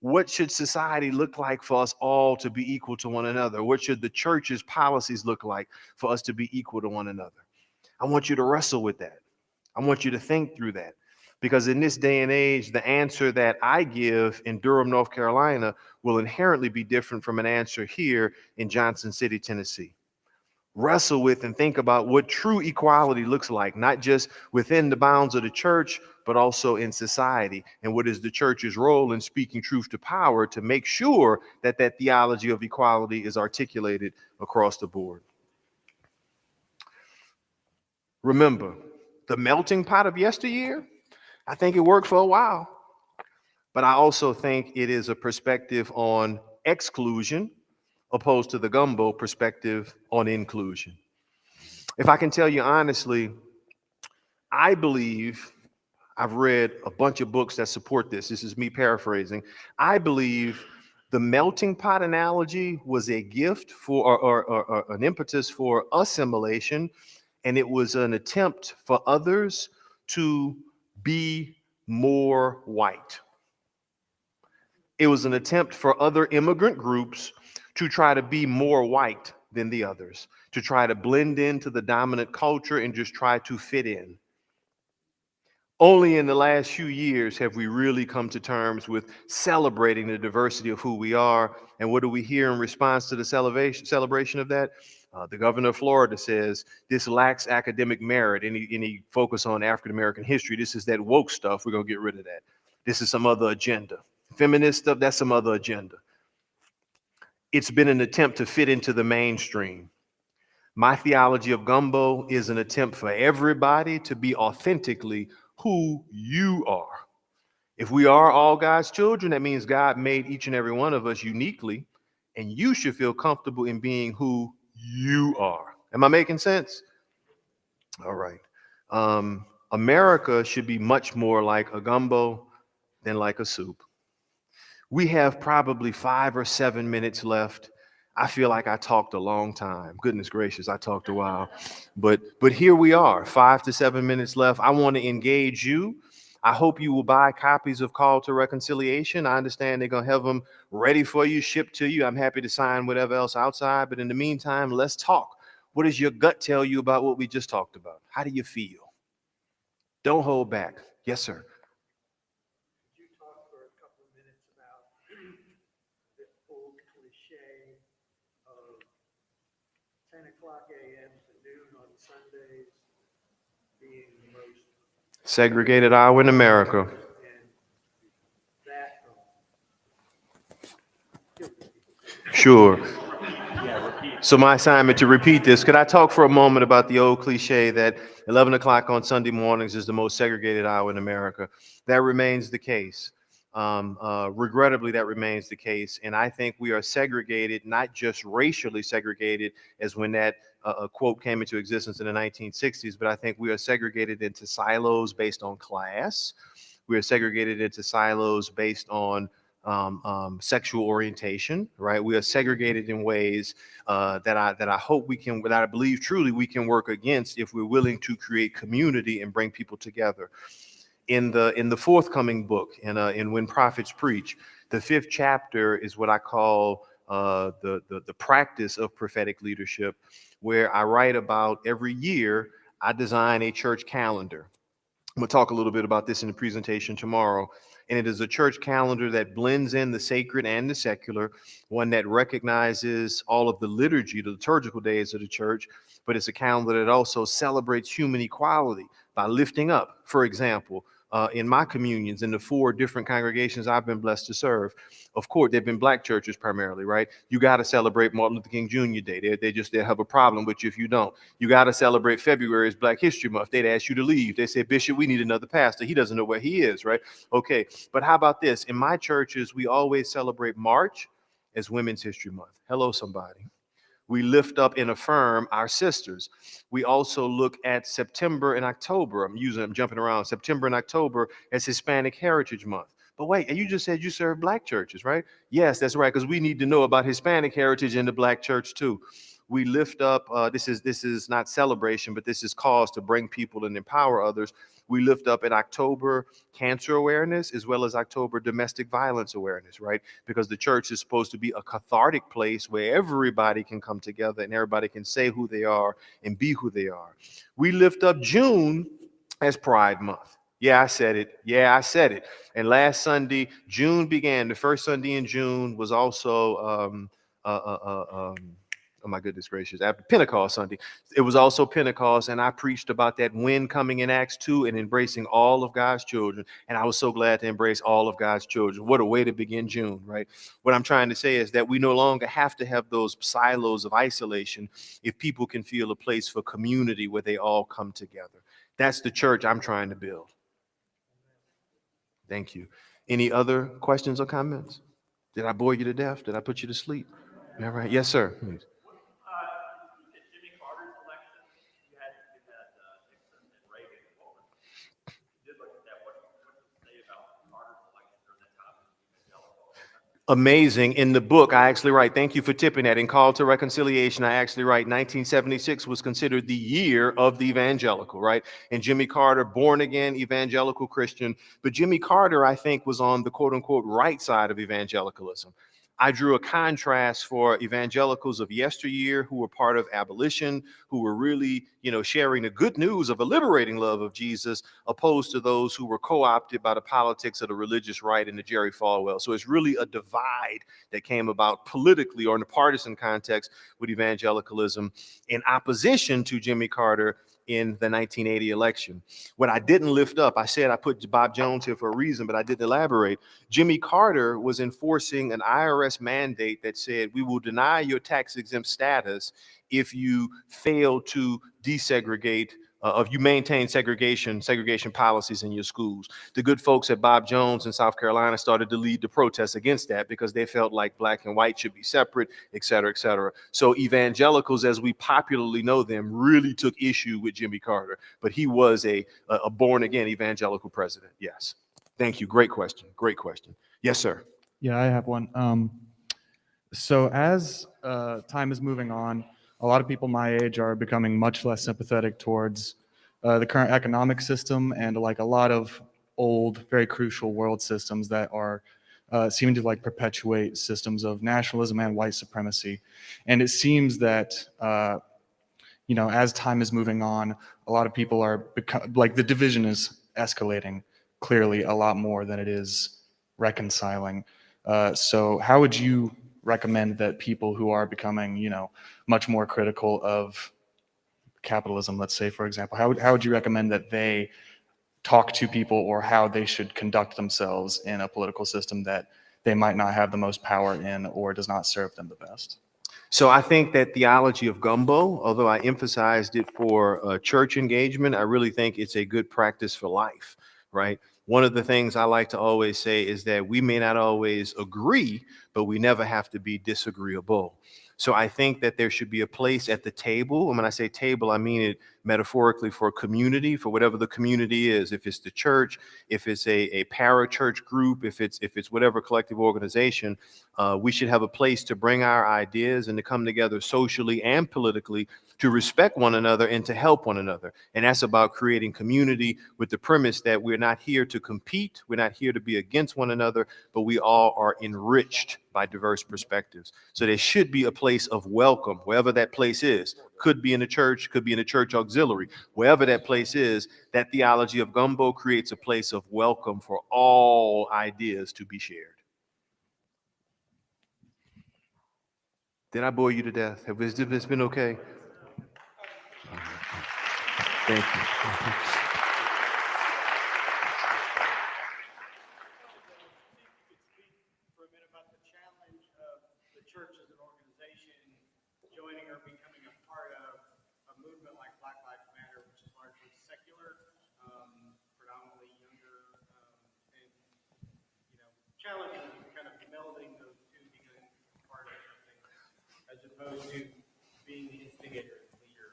What should society look like for us all to be equal to one another? What should the church's policies look like for us to be equal to one another? I want you to wrestle with that. I want you to think through that. Because in this day and age, the answer that I give in Durham, North Carolina, will inherently be different from an answer here in Johnson City, Tennessee. Wrestle with and think about what true equality looks like, not just within the bounds of the church, but also in society. And what is the church's role in speaking truth to power to make sure that that theology of equality is articulated across the board? Remember, the melting pot of yesteryear, I think it worked for a while. But I also think it is a perspective on exclusion opposed to the gumbo perspective on inclusion. If I can tell you honestly, I believe I've read a bunch of books that support this. This is me paraphrasing. I believe the melting pot analogy was a gift for or an impetus for assimilation, and it was an attempt for others to be more white. It was an attempt for other immigrant groups to try to be more white than the others, to try to blend into the dominant culture and just try to fit in. Only in the last few years have we really come to terms with celebrating the diversity of who we are. And what do we hear in response to the celebration of that? The governor of Florida says this lacks academic merit. Any focus on African American history? This is that woke stuff. We're going to get rid of that. This is some other agenda. Feminist stuff, that's some other agenda. It's been an attempt to fit into the mainstream. My theology of gumbo is an attempt for everybody to be authentically who you are. If we are all God's children, that means God made each and every one of us uniquely, and you should feel comfortable in being who you are. Am I making sense? All right. America should be much more like a gumbo than like a soup. We have probably 5 or 7 minutes left. I feel like I talked a long time. Goodness gracious, I talked a while. But here we are, 5 to 7 minutes left. I want to engage you. I hope you will buy copies of Call to Reconciliation. I understand they're going to have them ready for you, shipped to you. I'm happy to sign whatever else outside. But in the meantime, let's talk. What does your gut tell you about what we just talked about? How do you feel? Don't hold back. Yes, sir. Of 10 o'clock a.m. to noon on Sundays being the most Segregated hour in America. and that Sure. So my assignment to repeat this, could I talk for a moment about the old cliche that 11 o'clock on Sunday mornings is the most segregated hour in America? That remains the case. Regrettably, that remains the case. And I think we are segregated, not just racially segregated, as when that quote came into existence in the 1960s, but I think we are segregated into silos based on class. We are segregated into silos based on sexual orientation, right? We are segregated in ways that I hope we can, that I believe truly we can work against if we're willing to create community and bring people together. In the forthcoming book, in When Prophets Preach, the 5th chapter is what I call the practice of prophetic leadership, where I write about every year I design a church calendar. I'm going to talk a little bit about this in the presentation tomorrow. And it is a church calendar that blends in the sacred and the secular, one that recognizes all of the liturgy, the liturgical days of the church, but it's a calendar that also celebrates human equality by lifting up. For example, in my communions, in the 4 different congregations I've been blessed to serve, of course, they've been black churches primarily, right? You got to celebrate Martin Luther King Jr. Day. They have a problem with you if you don't. You got to celebrate February as Black History Month. They'd ask you to leave. They say, Bishop, we need another pastor. He doesn't know where he is, right? Okay, but how about this? In my churches, we always celebrate March as Women's History Month. Hello, somebody. We lift up and affirm our sisters. We also look at September and October. I'm jumping around. September and October as Hispanic Heritage Month. But wait, and you just said you serve black churches, right? Yes, that's right, because we need to know about Hispanic heritage in the black church too. We lift up, this is not celebration, but this is cause to bring people and empower others. We lift up in October cancer awareness as well as October domestic violence awareness, right? Because the church is supposed to be a cathartic place where everybody can come together and everybody can say who they are and be who they are. We lift up June as Pride Month. Yeah, I said it. Yeah, I said it. And last Sunday, June began. The first Sunday in June was also oh my goodness gracious, after Pentecost Sunday. It was also Pentecost, and I preached about that wind coming in Acts 2 and embracing all of God's children. And I was so glad to embrace all of God's children. What a way to begin June, right? What I'm trying to say is that we no longer have to have those silos of isolation if people can feel a place for community where they all come together. That's the church I'm trying to build. Thank you. Any other questions or comments? Did I bore you to death? Did I put you to sleep? All right. Yes, sir. Please. You said Jimmy Carter's election. You had Nixon and Reagan involved. You did look at that. What does it say about Carter's election during that time as evangelical? Amazing. In the book, I actually write, thank you for tipping that. In Call to Reconciliation, I actually write 1976 was considered the year of the evangelical, right? And Jimmy Carter, born again evangelical Christian. But Jimmy Carter, I think, was on the quote unquote right side of evangelicalism. I drew a contrast for evangelicals of yesteryear who were part of abolition, who were really, sharing the good news of a liberating love of Jesus, opposed to those who were co-opted by the politics of the religious right and the Jerry Falwell. So it's really a divide that came about politically or in the partisan context with evangelicalism in opposition to Jimmy Carter in the 1980 election. What I didn't lift up, I said I put Bob Jones here for a reason, but I didn't elaborate. Jimmy Carter was enforcing an IRS mandate that said we will deny your tax exempt status if you fail to desegregate, if you maintain segregation policies in your schools. The good folks at Bob Jones in South Carolina started to lead the protests against that because they felt like black and white should be separate, et cetera, et cetera. So evangelicals, as we popularly know them, really took issue with Jimmy Carter, but he was a born again evangelical president. Yes. Thank you. Great question. Great question. Yes, sir. Yeah, I have one. So as time is moving on, a lot of people my age are becoming much less sympathetic towards the current economic system and like a lot of old, very crucial world systems that are seeming to like perpetuate systems of nationalism and white supremacy. And it seems that as time is moving on, a lot of people are like the division is escalating clearly a lot more than it is reconciling. So how would you recommend that people who are becoming, much more critical of capitalism, let's say, for example, how would you recommend that they talk to people or how they should conduct themselves in a political system that they might not have the most power in or does not serve them the best? So I think that theology of gumbo, although I emphasized it for church engagement, I really think it's a good practice for life, right? One of the things I like to always say is that we may not always agree, but we never have to be disagreeable. So I think that there should be a place at the table. And when I say table, I mean it metaphorically for community, for whatever the community is. If it's the church, if it's a para-church group, if it's whatever collective organization, we should have a place to bring our ideas and to come together socially and politically to respect one another and to help one another. And that's about creating community with the premise that we're not here to compete. We're not here to be against one another, but we all are enriched by diverse perspectives. So there should be a place of welcome, wherever that place is. Could be in a church, could be in a church auxiliary, wherever that place is. That theology of gumbo creates a place of welcome for all ideas to be shared. Did I bore you to death? Has this been okay? Thank you. For a minute about the challenge of the church as an organization joining or becoming a part of a movement like Black Lives Matter, which is largely secular, predominantly younger, and challenging kind of melding those two, becoming part of something as opposed to being the instigator and leader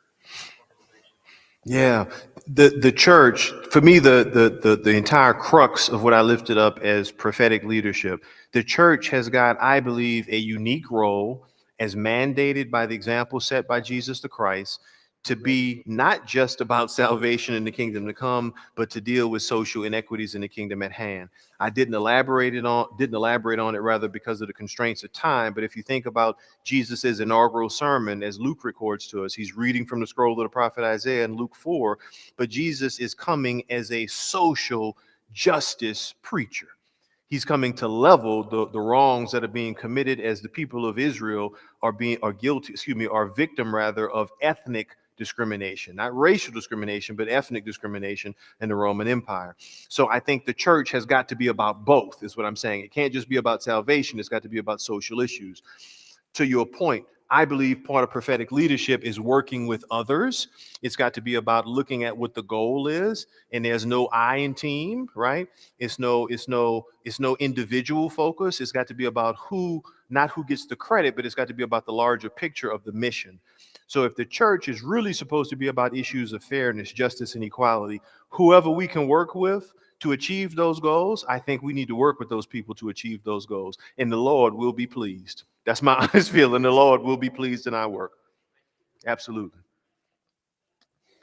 organization. Yeah, the church, for me, the entire crux of what I lifted up as prophetic leadership, the church has got, I believe, a unique role as mandated by the example set by Jesus the Christ to be not just about salvation in the kingdom to come, but to deal with social inequities in the kingdom at hand. I didn't elaborate on it rather because of the constraints of time. But if you think about Jesus's inaugural sermon, as Luke records to us, he's reading from the scroll of the prophet Isaiah in Luke 4, but Jesus is coming as a social justice preacher. He's coming to level the wrongs that are being committed as the people of Israel are victim rather of ethnic discrimination, not racial discrimination, but ethnic discrimination in the Roman Empire. So I think the church has got to be about both, is what I'm saying. It can't just be about salvation. It's got to be about social issues. To your point, I believe part of prophetic leadership is working with others. It's got to be about looking at what the goal is, and there's no I in team, right? It's no individual focus. It's got to be about not who gets the credit, but it's got to be about the larger picture of the mission. So if the church is really supposed to be about issues of fairness, justice, and equality, whoever we can work with to achieve those goals, I think we need to work with those people to achieve those goals. And the Lord will be pleased. That's my honest feeling. The Lord will be pleased in our work. Absolutely.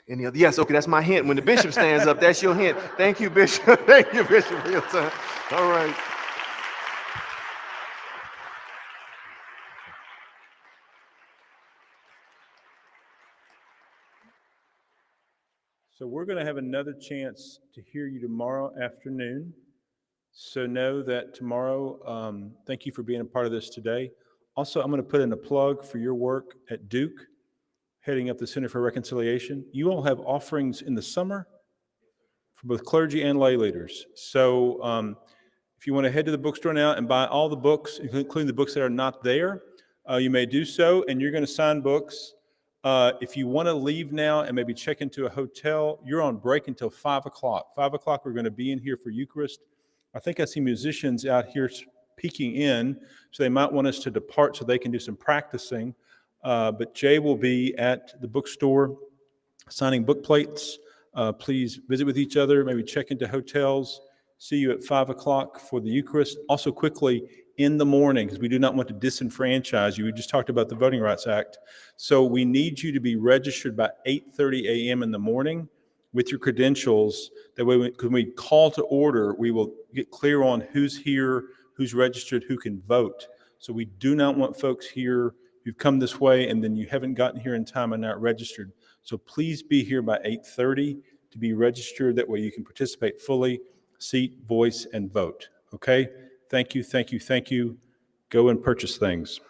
Any other? Yes, okay, that's my hint. When the bishop stands up, that's your hint. Thank you, Bishop. Thank you, Bishop, for your time. All right. So we're going to have another chance to hear you tomorrow afternoon. So know that tomorrow, thank you for being a part of this today. Also, I'm going to put in a plug for your work at Duke, heading up the Center for Reconciliation. You all have offerings in the summer for both clergy and lay leaders. So if you want to head to the bookstore now and buy all the books, including the books that are not there, you may do so, and you're going to sign books. If you want to leave now and maybe check into a hotel, you're on break until 5 o'clock. 5 o'clock, we're going to be in here for Eucharist. I think I see musicians out here peeking in, so they might want us to depart so they can do some practicing. But Jay will be at the bookstore signing book plates. Please visit with each other, maybe check into hotels. See you at 5 o'clock for the Eucharist. Also quickly, in the morning, because we do not want to disenfranchise you. We just talked about the Voting Rights Act. So we need you to be registered by 8:30 a.m. in the morning with your credentials. That way, when we call to order, we will get clear on who's here, who's registered, who can vote. So we do not want folks here who've come this way and then you haven't gotten here in time and not registered. So please be here by 8:30 to be registered. That way you can participate fully, seat, voice, and vote. Okay? Thank you, thank you, thank you. Go and purchase things.